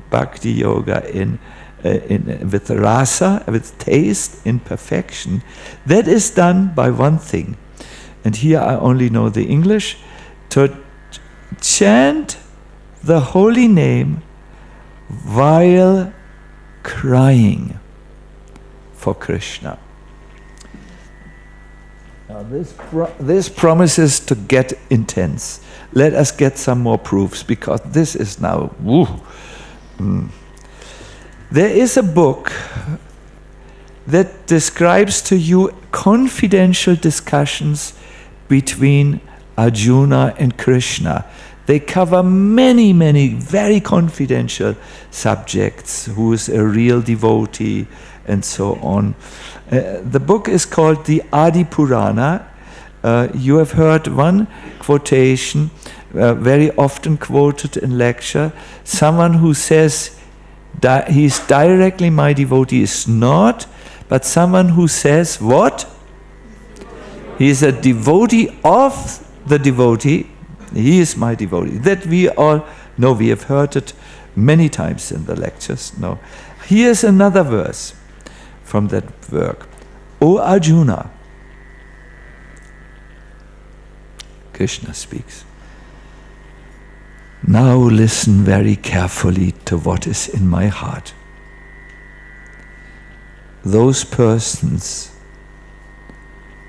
Bhakti Yoga with rasa, with taste, in perfection. That is done by one thing. And here I only know the English. To chant the holy name while crying for Krishna. Now this promises to get intense. Let us get some more proofs, because this is now... There is a book that describes to you confidential discussions between Arjuna and Krishna. They cover many, many very confidential subjects, who is a real devotee, and so on. The book is called the Adi Purana. You have heard one quotation, very often quoted in lecture. Someone who says he's directly my devotee is not, but someone who says what? He is a devotee of the devotee. He is my devotee. That we all know. We have heard it many times in the lectures. No. Here's another verse from that work. O Arjuna, Krishna speaks. Now listen very carefully to what is in my heart. Those persons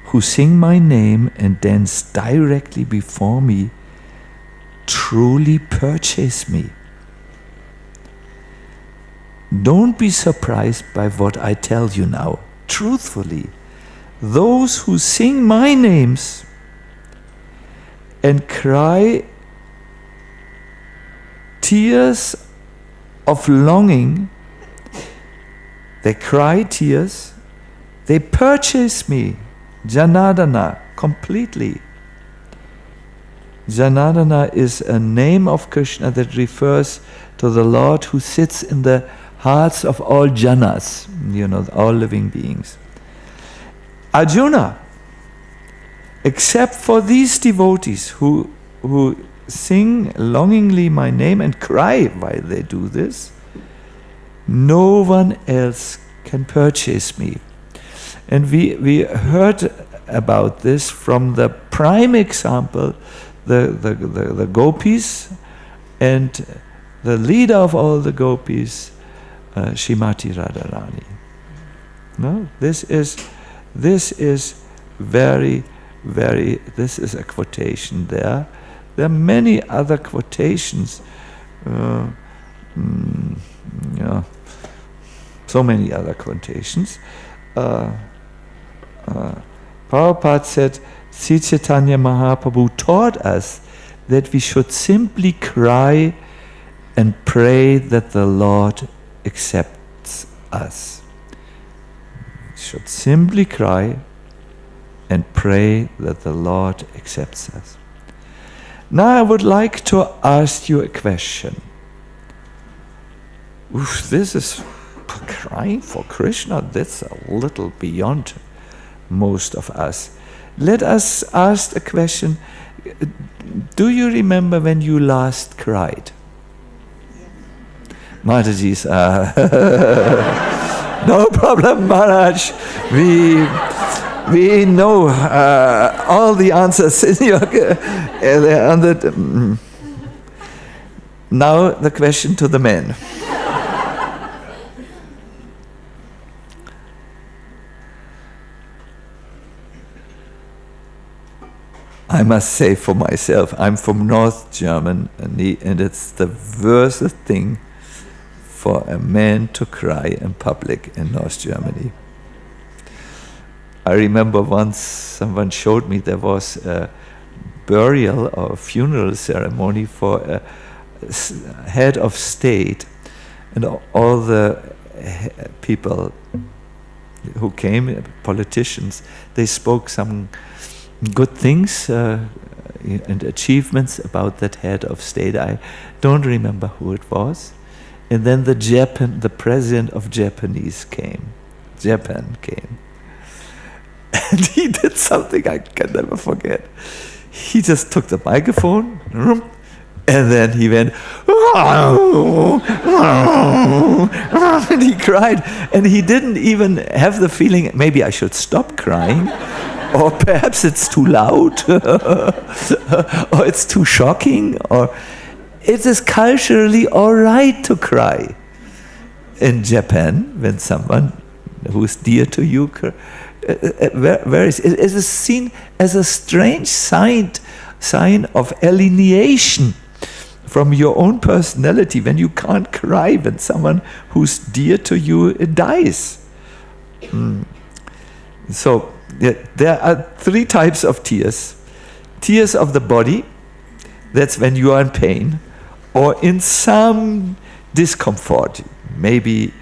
who sing my name and dance directly before me truly purchase me. Don't be surprised by what I tell you now. Truthfully, those who sing my names and cry tears of longing, they cry tears, they purchase me, Janardana, completely. Janardana is a name of Krishna that refers to the Lord who sits in the hearts of all janas, all living beings. Arjuna, except for these devotees who sing longingly my name and cry while they do this, no one else can purchase me. And we heard about this from the prime example, the gopis, and the leader of all the gopis, Srimati Radharani. No, this is very, very. This is a quotation there. There are many other quotations. So many other quotations. Prabhupada said Sri Chaitanya Mahaprabhu taught us that we should simply cry and pray that the Lord accepts us. We should simply cry and pray that the Lord accepts us. Now I would like to ask you a question. This is crying for Krishna, that's a little beyond most of us. Let us ask a question. Do you remember when you last cried? Mataji's, no problem, Maharaj. We know all the answers in your... Now the question to the men. I must say for myself, I'm from North Germany, and it's the worst thing for a man to cry in public in North Germany. I remember once someone showed me there was a burial or funeral ceremony for a head of state, and all the people who came, politicians, they spoke some good things and achievements about that head of state. I don't remember who it was. And then the president of Japan came. And he did something I can never forget. He just took the microphone, and then he went, and he cried. And he didn't even have the feeling, maybe I should stop crying. Or perhaps it's too loud, or it's too shocking, or it is culturally all right to cry. In Japan, when someone who is dear to you, it is seen as a strange sign of alienation from your own personality when you can't cry when someone who's dear to you dies. So, there are three types of tears. Tears of the body, that's when you are in pain or in some discomfort. Maybe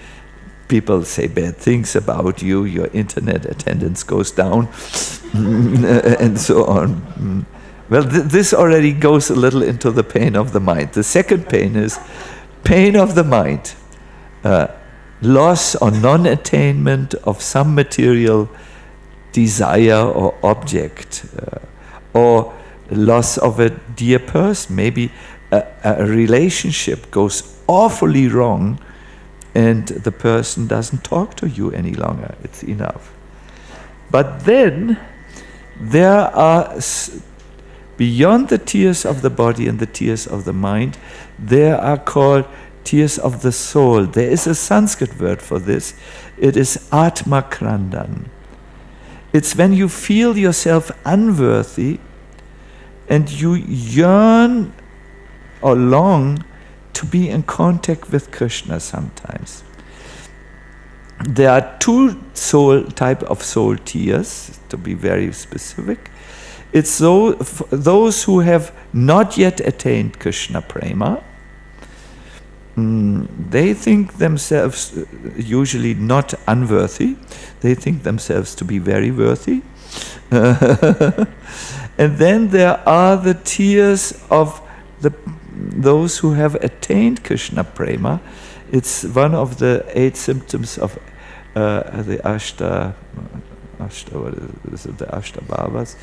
people say bad things about you, your internet attendance goes down, and so on. Well, this already goes a little into the pain of the mind. The second pain is pain of the mind. Loss or non-attainment of some material desire or object, or loss of a dear person. Maybe a relationship goes awfully wrong and the person doesn't talk to you any longer. It's enough. But then there are, beyond the tears of the body and the tears of the mind, there are called tears of the soul. There is a Sanskrit word for this. It is Atma Krandan. It's when you feel yourself unworthy and you yearn or long to be in contact with Krishna sometimes. There are two type of soul tears, to be very specific. It's those who have not yet attained Krishna prema. They think themselves usually not unworthy. They think themselves to be very worthy. And then there are the tears of those who have attained Krishna prema. It's one of the 8 symptoms of the Ashta Bhavas.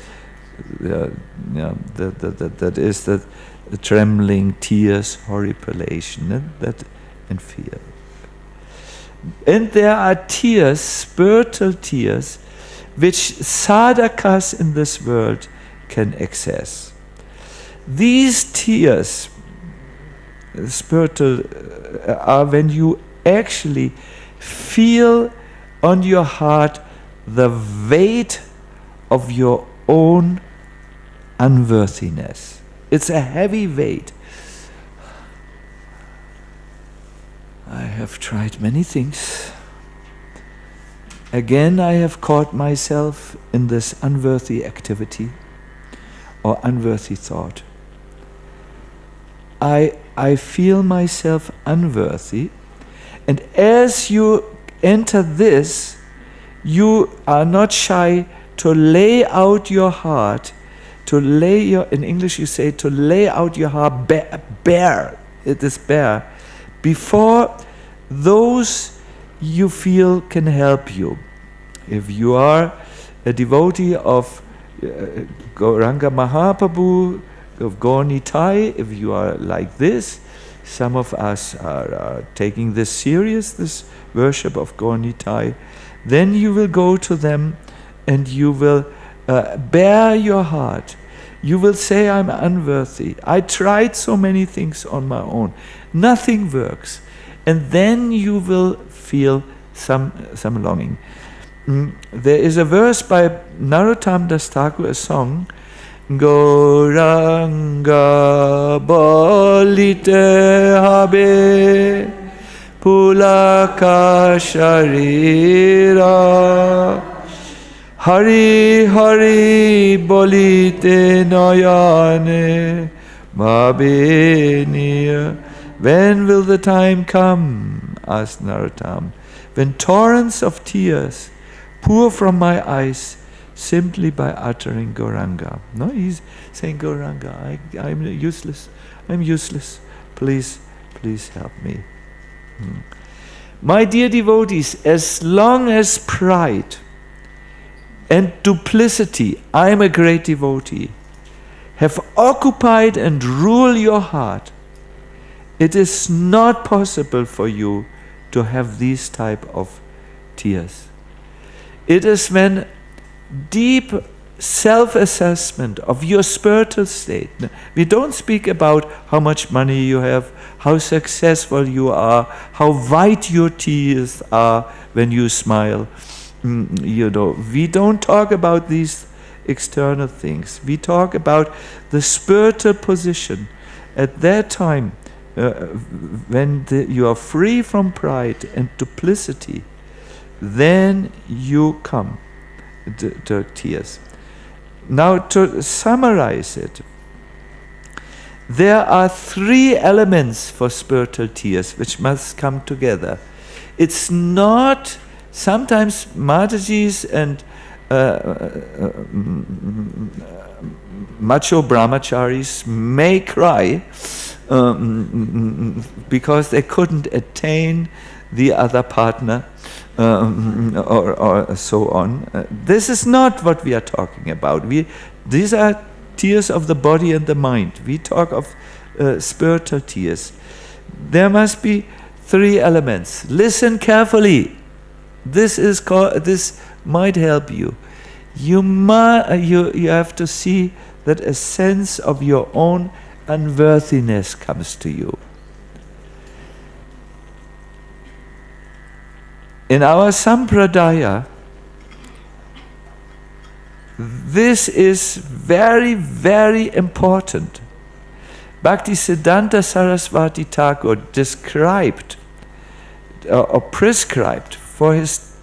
That is the trembling, tears, horripilation, and fear. And there are tears, spiritual tears, which sadhakas in this world can access. These tears, spiritual, are when you actually feel on your heart the weight of your own unworthiness. It's a heavy weight. I have tried many things, Again, I have caught myself in this unworthy activity or unworthy thought. I feel myself unworthy, and as you enter this, you are not shy to lay out your heart, in English you say, to lay out your heart bare, it is bare, before those you feel can help you. If you are a devotee of Gauranga Mahaprabhu, of Gaur Nitai, if you are like this, some of us are taking this serious, this worship of Gaur Nitai, then you will go to them and you will bare your heart. You will say, I'm unworthy. I tried so many things on my own. Nothing works. And then you will feel some longing. There is a verse by Narottam Das Thakur, a song, Gauranga bolite habe pulaka sharira Hari Hari bolite noyane mabeniya. When will the time come, asked Narottam, when torrents of tears pour from my eyes simply by uttering Gauranga? No, he's saying, Gauranga, I'm useless. I'm useless. Please help me. My dear devotees, as long as pride and duplicity, I'm a great devotee, have occupied and rule your heart, it is not possible for you to have these type of tears. It is when deep self-assessment of your spiritual state. We don't speak about how much money you have, how successful you are, how white your teeth are when you smile. We don't talk about these external things. We talk about the spiritual position. At that time, when you are free from pride and duplicity, then you come to tears. Now, to summarize it, there are 3 elements for spiritual tears which must come together. It's not, sometimes Matajis and macho brahmacharis may cry because they couldn't attain the other partner, or so on. This is not what we are talking about. These are tears of the body and the mind. We talk of spiritual tears. There must be 3 elements. Listen carefully. This might help you. You have to see that a sense of your own unworthiness comes to you. In our Sampradaya, this is very, very important. Bhaktisiddhanta Saraswati Thakur described or prescribed for his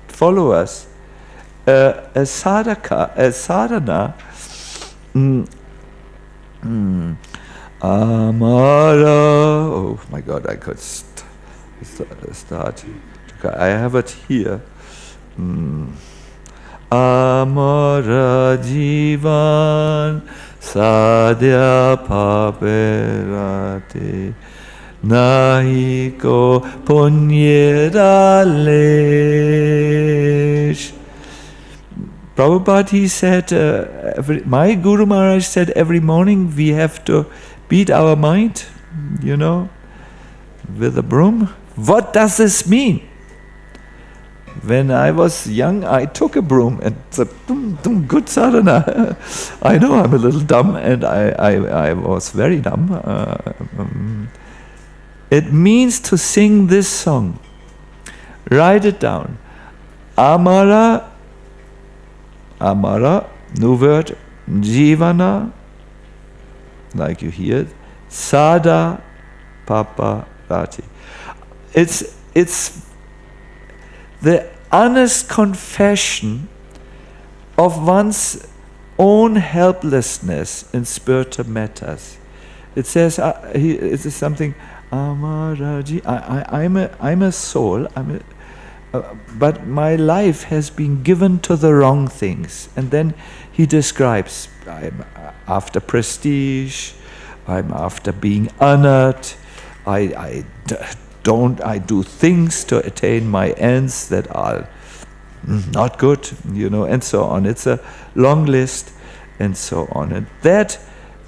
followers a sadhana, Amara. Oh my God, I could start. I have it here. Amara Jivan Sadhya Paperate Nahiko Punyedalesh. Prabhupada, he said, my Guru Maharaj said, every morning we have to beat our mind, with a broom. What does this mean? When I was young, I took a broom and said, good sadhana. I know I'm a little dumb, and I was very dumb. It means to sing this song. Write it down. Amara, new word, Jivana, like you hear it, Sada, Papa, Rati. It's the honest confession of one's own helplessness in spiritual matters. It says, it is something, Amaraji, I'm a soul, but my life has been given to the wrong things. And then he describes, I'm after prestige, I'm after being honored, I do things to attain my ends that are not good, and so on. It's a long list, and so on. And that,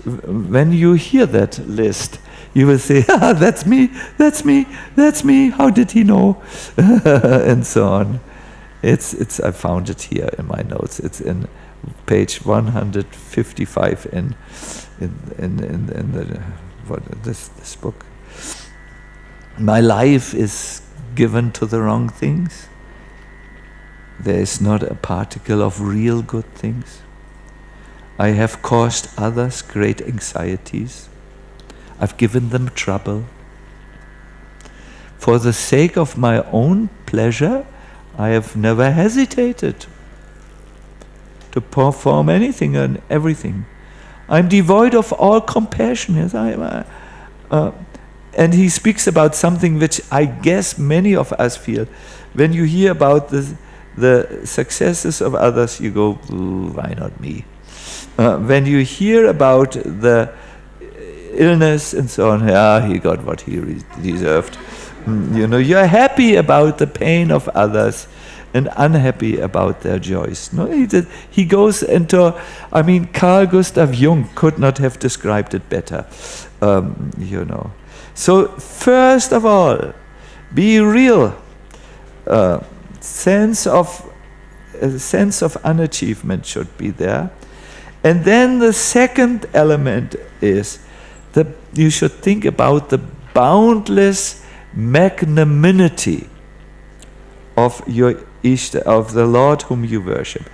when you hear that list, you will say, that's me, how did he know? And so on. It's I found it here in my notes. It's in page 155 in this book. My life is given to the wrong things. There is not a particle of real good things. I have caused others great anxieties. I've given them trouble. For the sake of my own pleasure, I have never hesitated to perform anything and everything. I'm devoid of all compassion. Yes, and he speaks about something which I guess many of us feel. When you hear about the successes of others, you go, why not me? When you hear about the illness and so on, he got what he deserved. You're happy about the pain of others and unhappy about their joys. No, he goes into, Carl Gustav Jung could not have described it better. So first of all, be real. Sense of unachievement should be there. And then the second element is that you should think about the boundless magnanimity of your Ishta, of the Lord whom you worship.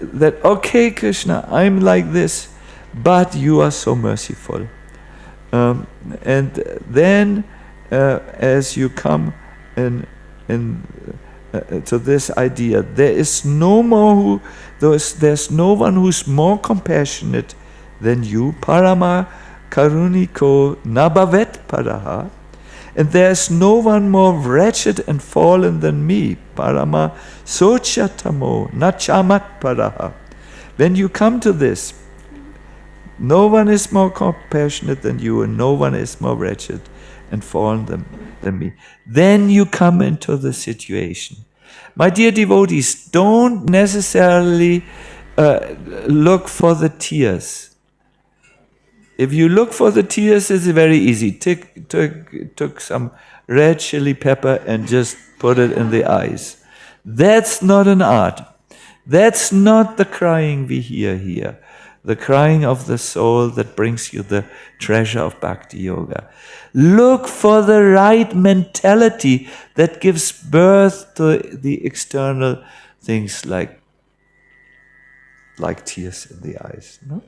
That, okay, Krishna, I'm like this, but you are so merciful. And then as you come to this idea, there's no one who's more compassionate than you. Parama karuniko nabavet paraha. And there's no one more wretched and fallen than me. Parama sochatamo nachamat paraha. When you come to this, no one is more compassionate than you, and no one is more wretched and fallen than me. Then you come into the situation. My dear devotees, don't necessarily look for the tears. If you look for the tears, it's very easy. Took some red chili pepper and just put it in the eyes. That's not an art. That's not the crying we hear here. The crying of the soul that brings you the treasure of Bhakti Yoga. Look for the right mentality that gives birth to the external things like tears in the eyes. No?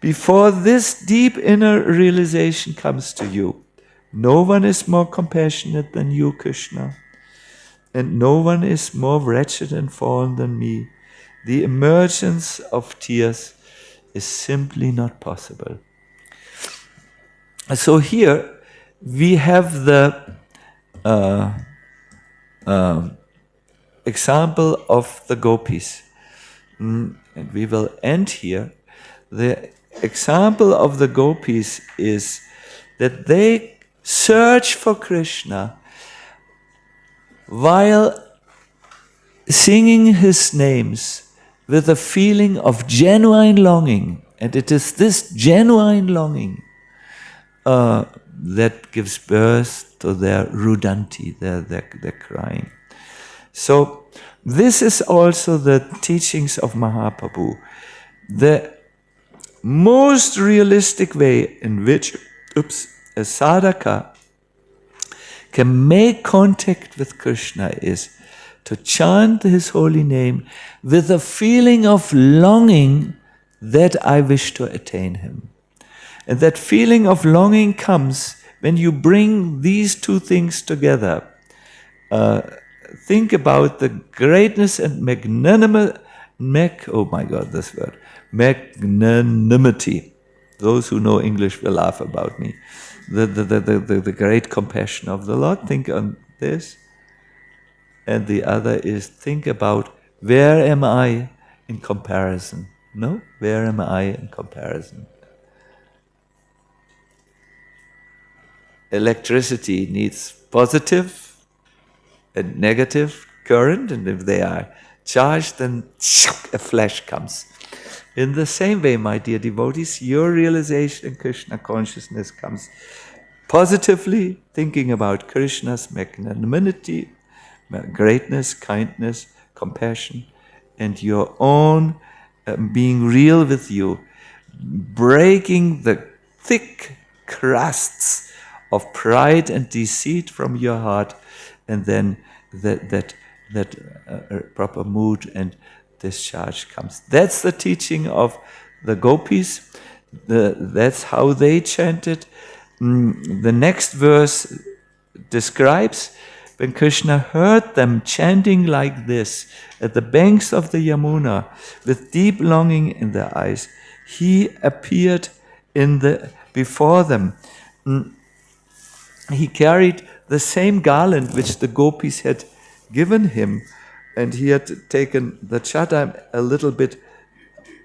Before this deep inner realization comes to you, no one is more compassionate than you, Krishna, and no one is more wretched and fallen than me. The emergence of tears is simply not possible. So here we have the example of the gopis. And we will end here. The example of the gopis is that they search for Krishna while singing his names with a feeling of genuine longing. And it is this genuine longing that gives birth to their rudanti, their crying. So this is also the teachings of Mahaprabhu. The most realistic way in which a sadhaka can make contact with Krishna is to chant his holy name with a feeling of longing that I wish to attain him. And that feeling of longing comes when you bring these two things together. think about the greatness and magnanimity. Those who know English will laugh about me. The great compassion of the Lord. Think on this. And the other is think about where am I in comparison? No? Where am I in comparison? Electricity needs positive and negative current, and if they are charged, then a flash comes. In the same way, my dear devotees, your realization in Krishna consciousness comes positively, thinking about Krishna's magnanimity, greatness, kindness, compassion, and your own being real with you, breaking the thick crusts of pride and deceit from your heart, and then that proper mood and discharge comes. That's the teaching of the gopis. That's how they chanted. The next verse describes when Krishna heard them chanting like this at the banks of the Yamuna with deep longing in their eyes. He appeared before them. He carried the same garland which the gopis had given him, and he had taken the chadar a little bit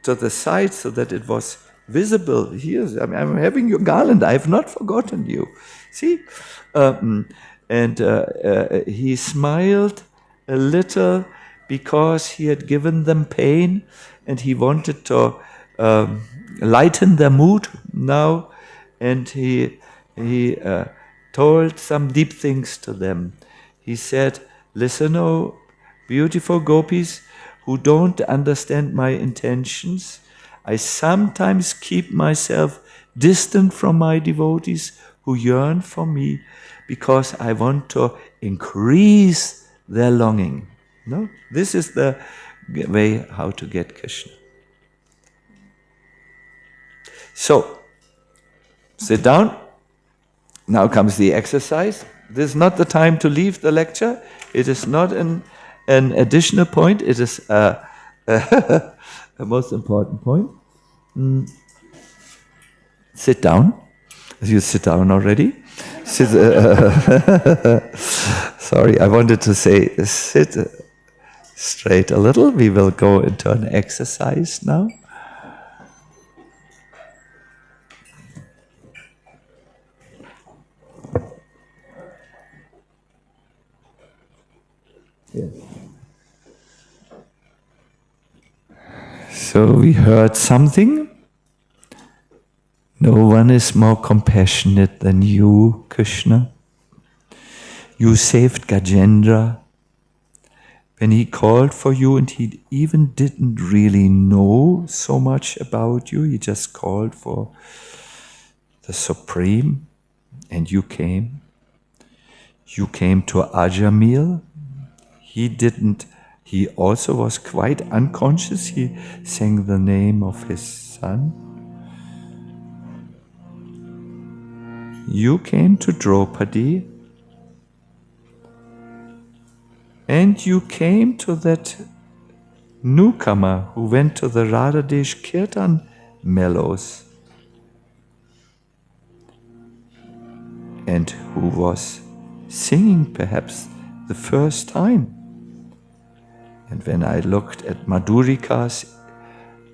to the side so that it was visible. Here, I'm having your garland. I have not forgotten you. See? He smiled a little because he had given them pain, and he wanted to lighten their mood now, and he told some deep things to them. He said, listen, oh beautiful gopis who don't understand my intentions, I sometimes keep myself distant from my devotees who yearn for me because I want to increase their longing. No? This is the way how to get Krishna. So, sit down. Now comes the exercise. This is not the time to leave the lecture. It is not an additional point. It is a most important point. Sit down. You sit down already. Sorry, I wanted to say sit straight a little. We will go into an exercise now. Yes. So we heard something. No one is more compassionate than you, Krishna. You saved Gajendra when he called for you, and he even didn't really know so much about you. He just called for the Supreme, and you came. You came to Ajamil. He also was quite unconscious. He sang the name of his son. You came to Draupadi, and you came to that newcomer who went to the Radhadesh Kirtan mellows and who was singing perhaps the first time. And when I looked at Madhurika's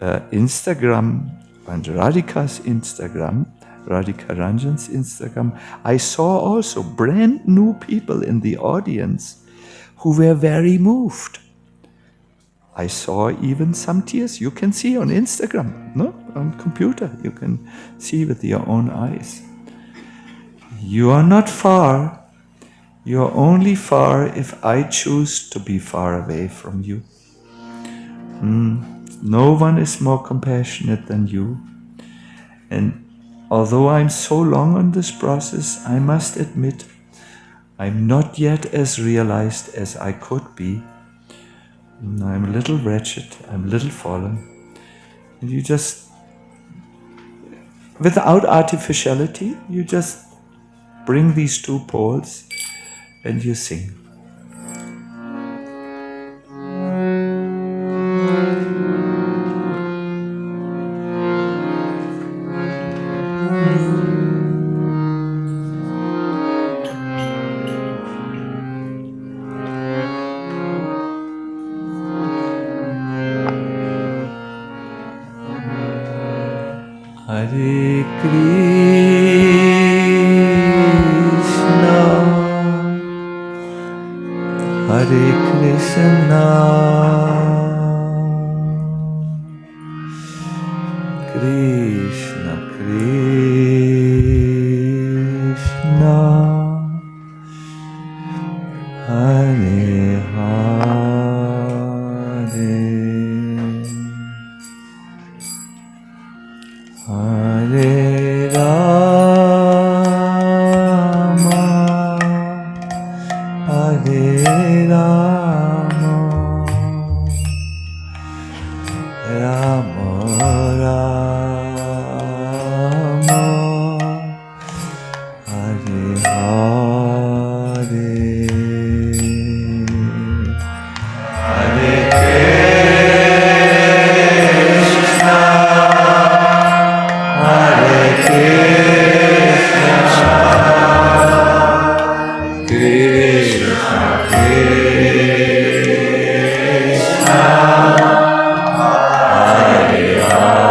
Instagram and Radhika's Instagram, Radhika Ranjan's Instagram, I saw also brand new people in the audience who were very moved. I saw even some tears. You can see on Instagram, no? On computer, you can see with your own eyes. You are not far. You are only far if I choose to be far away from you. No one is more compassionate than you. And although I'm so long on this process, I must admit, I'm not yet as realized as I could be. I'm a little wretched, I'm a little fallen. And you just, without artificiality, you just bring these two poles and you sing. Hare Krishna, Hare Krishna, Krishna Krishna, Hare Hare, Hare Rama, Hare Rama, Rama Rama, Hare Hare, Hare Krishna, Hare Krishna, Krishna Krishna, Hare Hare, Hare Rama,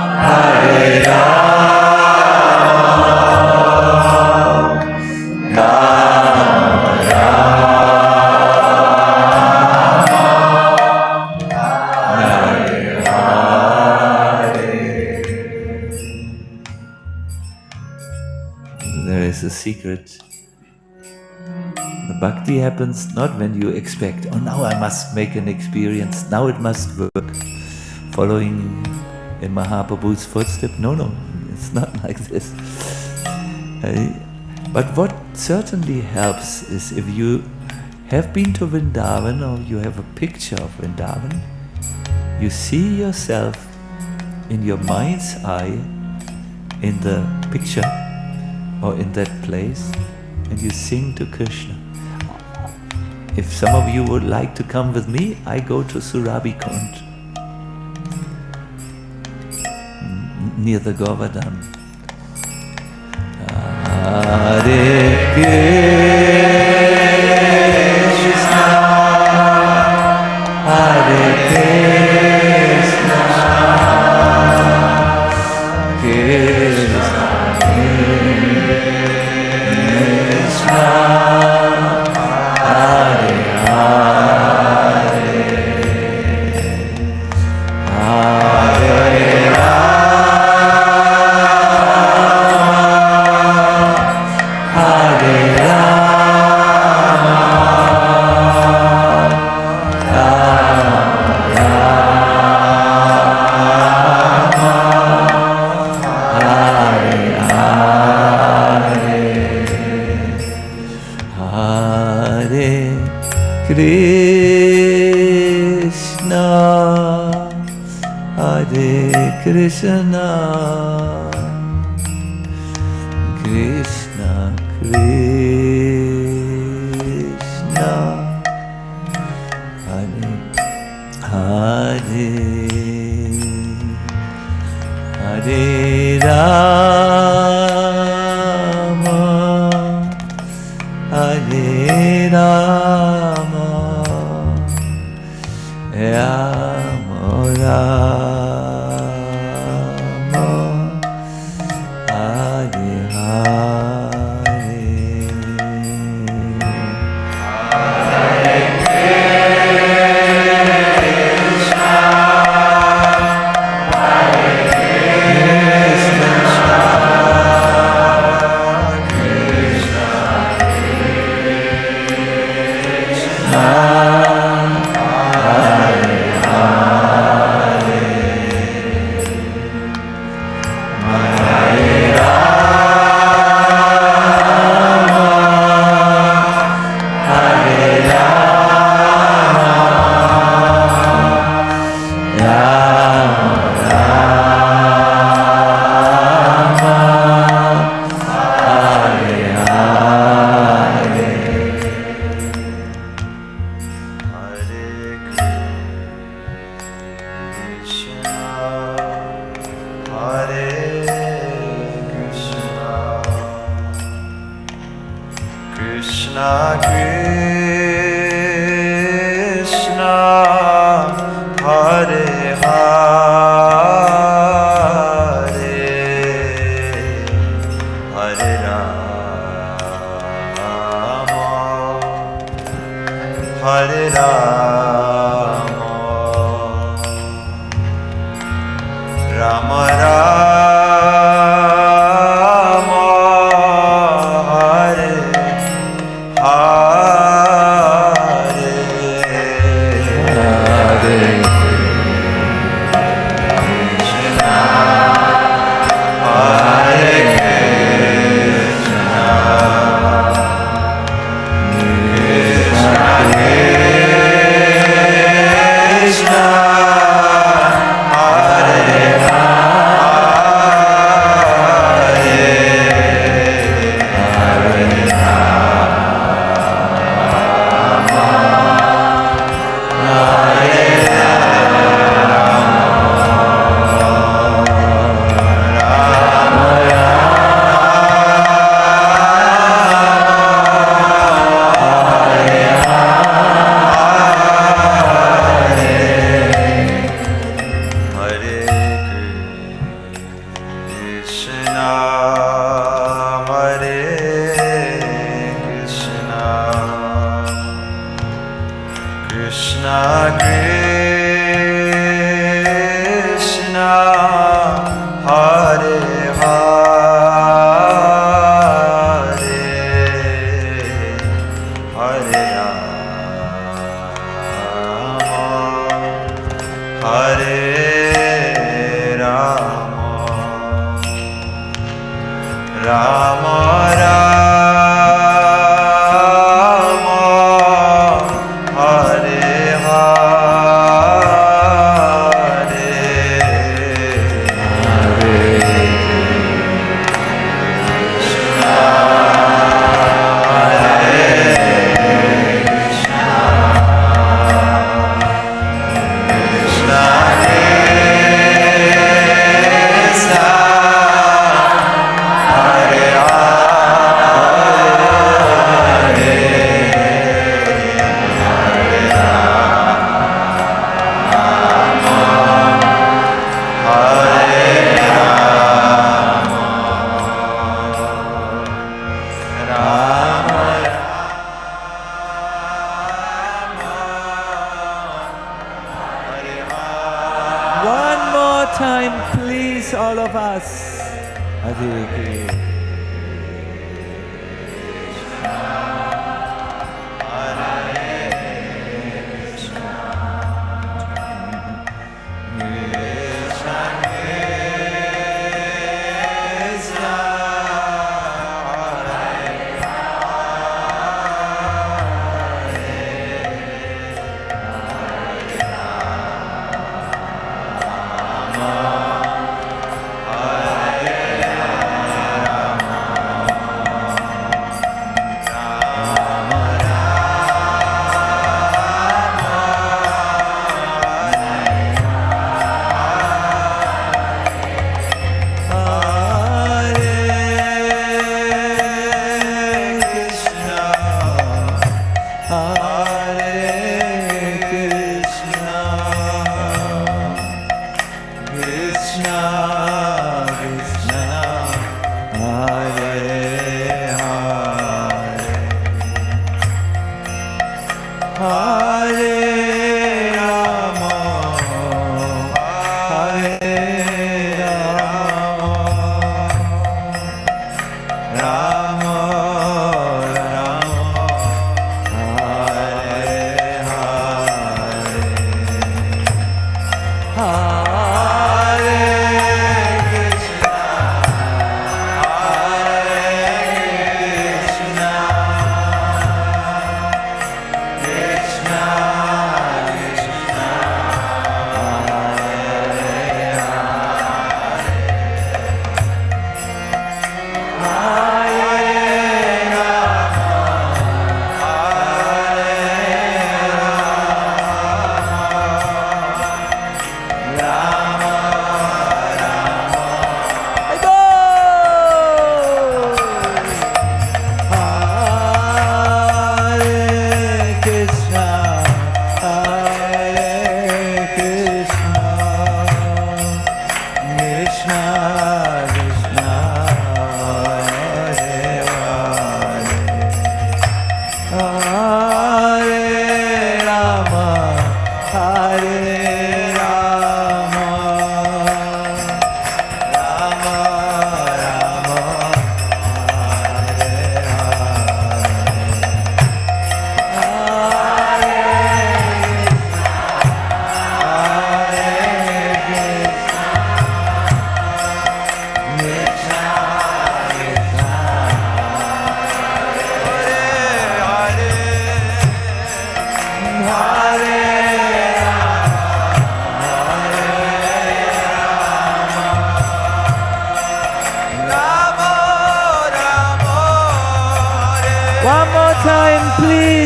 Hare There is a secret. The bhakti happens not when you expect, oh, now I must make an experience, now it must work. Following in Mahaprabhu's footstep. No, it's not like this. But what certainly helps is if you have been to Vrindavan or you have a picture of Vrindavan, you see yourself in your mind's eye in the picture or in that place, and you sing to Krishna. If some of you would like to come with me, I go to Surabikund, near the Govardhan. Hare Krishna, Hare Krishna, Krishna Krishna, Hare Hare, Hare Rama, Hare Rama, Rama Krishna, Hare Krishna, Krishna Krishna, Hare Hare, Hare Rama, Hare Rama, Rama Rama, Hare Hare, Hare Krishna, Hare Krishna,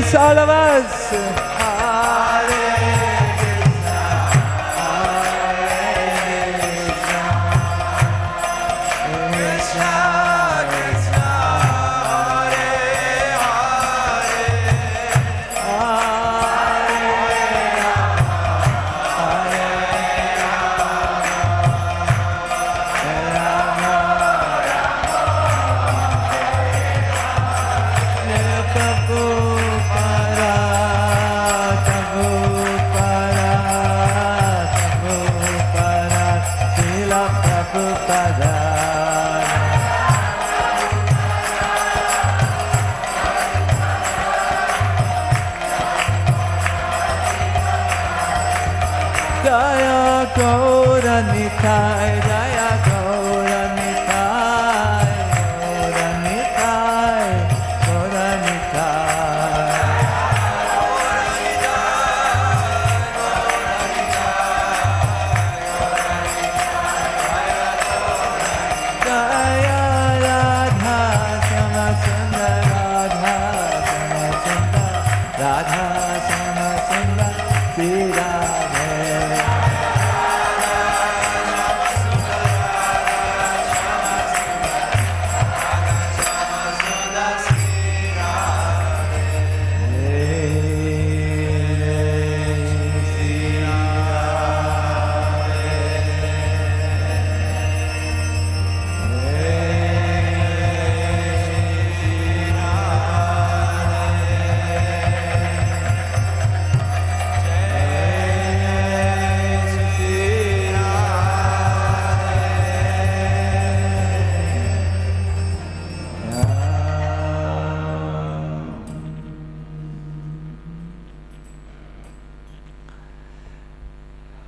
please, all of us. Hare Krishna, Krishna Krishna, Hare Hare, Jaya Gaura Nitai, Jaya Gaura Nitai, Gaura Nitai, Gaura Nitai. Jaya Radha Sama Sundar, Radha Sama Sundar, Radha Sama Sundar, Sri Radha.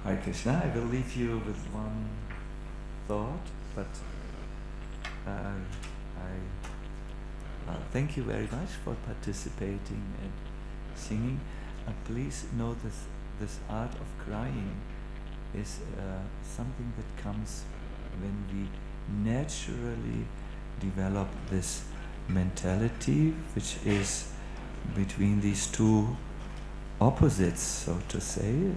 Hare Krishna, I will leave you with one thought, but I thank you very much for participating and singing. Please know this art of crying is something that comes when we naturally develop this mentality, which is between these two opposites, so to say.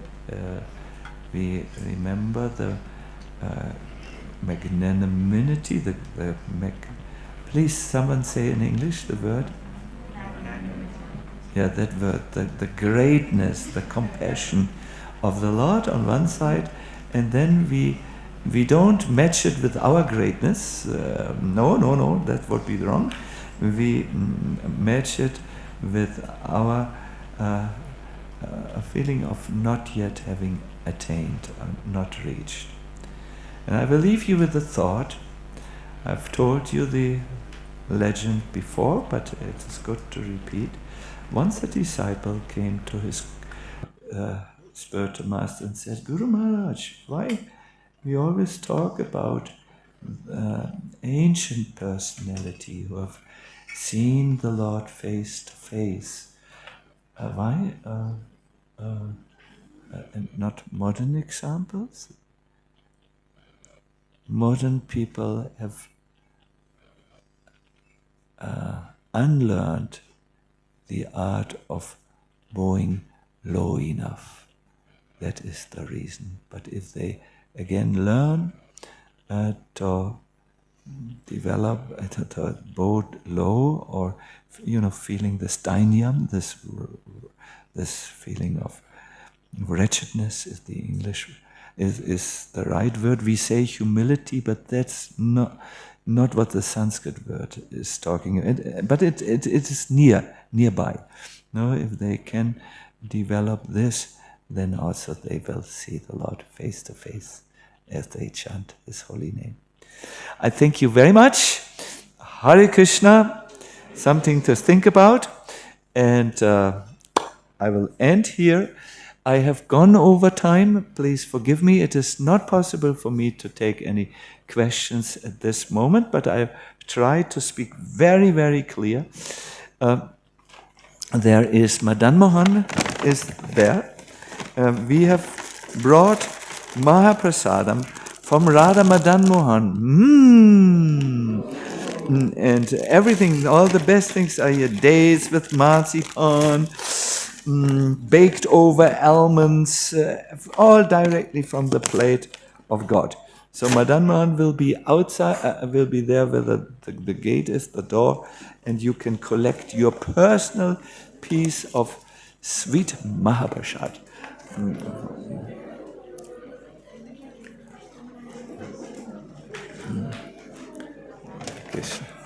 We remember the magnanimity, please someone say in English the word? Yeah, that word, the greatness, the compassion of the Lord on one side, and then we don't match it with our greatness. No, that would be wrong. We match it with our a feeling of not yet having attained, not reached. And I will leave you with the thought. I've told you the legend before, but it is good to repeat. Once a disciple came to his spiritual master and said, Guru Maharaj, why we always talk about ancient personality who have seen the Lord face to face? Why not modern examples? Modern people have unlearned the art of bowing low enough. That is the reason. But if they again learn to develop, to bow low, or feeling this dainyam, this feeling of wretchedness is the English is the right word. We say humility, but that's not what the Sanskrit word is talking about. But it is nearby. No, if they can develop this, then also they will see the Lord face to face as they chant His holy name. I thank you very much. Hare Krishna, something to think about, and I will end here. I have gone over time. Please forgive me. It is not possible for me to take any questions at this moment, but I have tried to speak very, very clear. There is Madan Mohan is there. We have brought Mahaprasadam from Radha Madan Mohan. And everything, all the best things are here. Dates with marzipan, baked over almonds, all directly from the plate of God. So Madan Mohan will be outside, will be there where the gate is, the door, and you can collect your personal piece of sweet Mahaprasad. Krishna.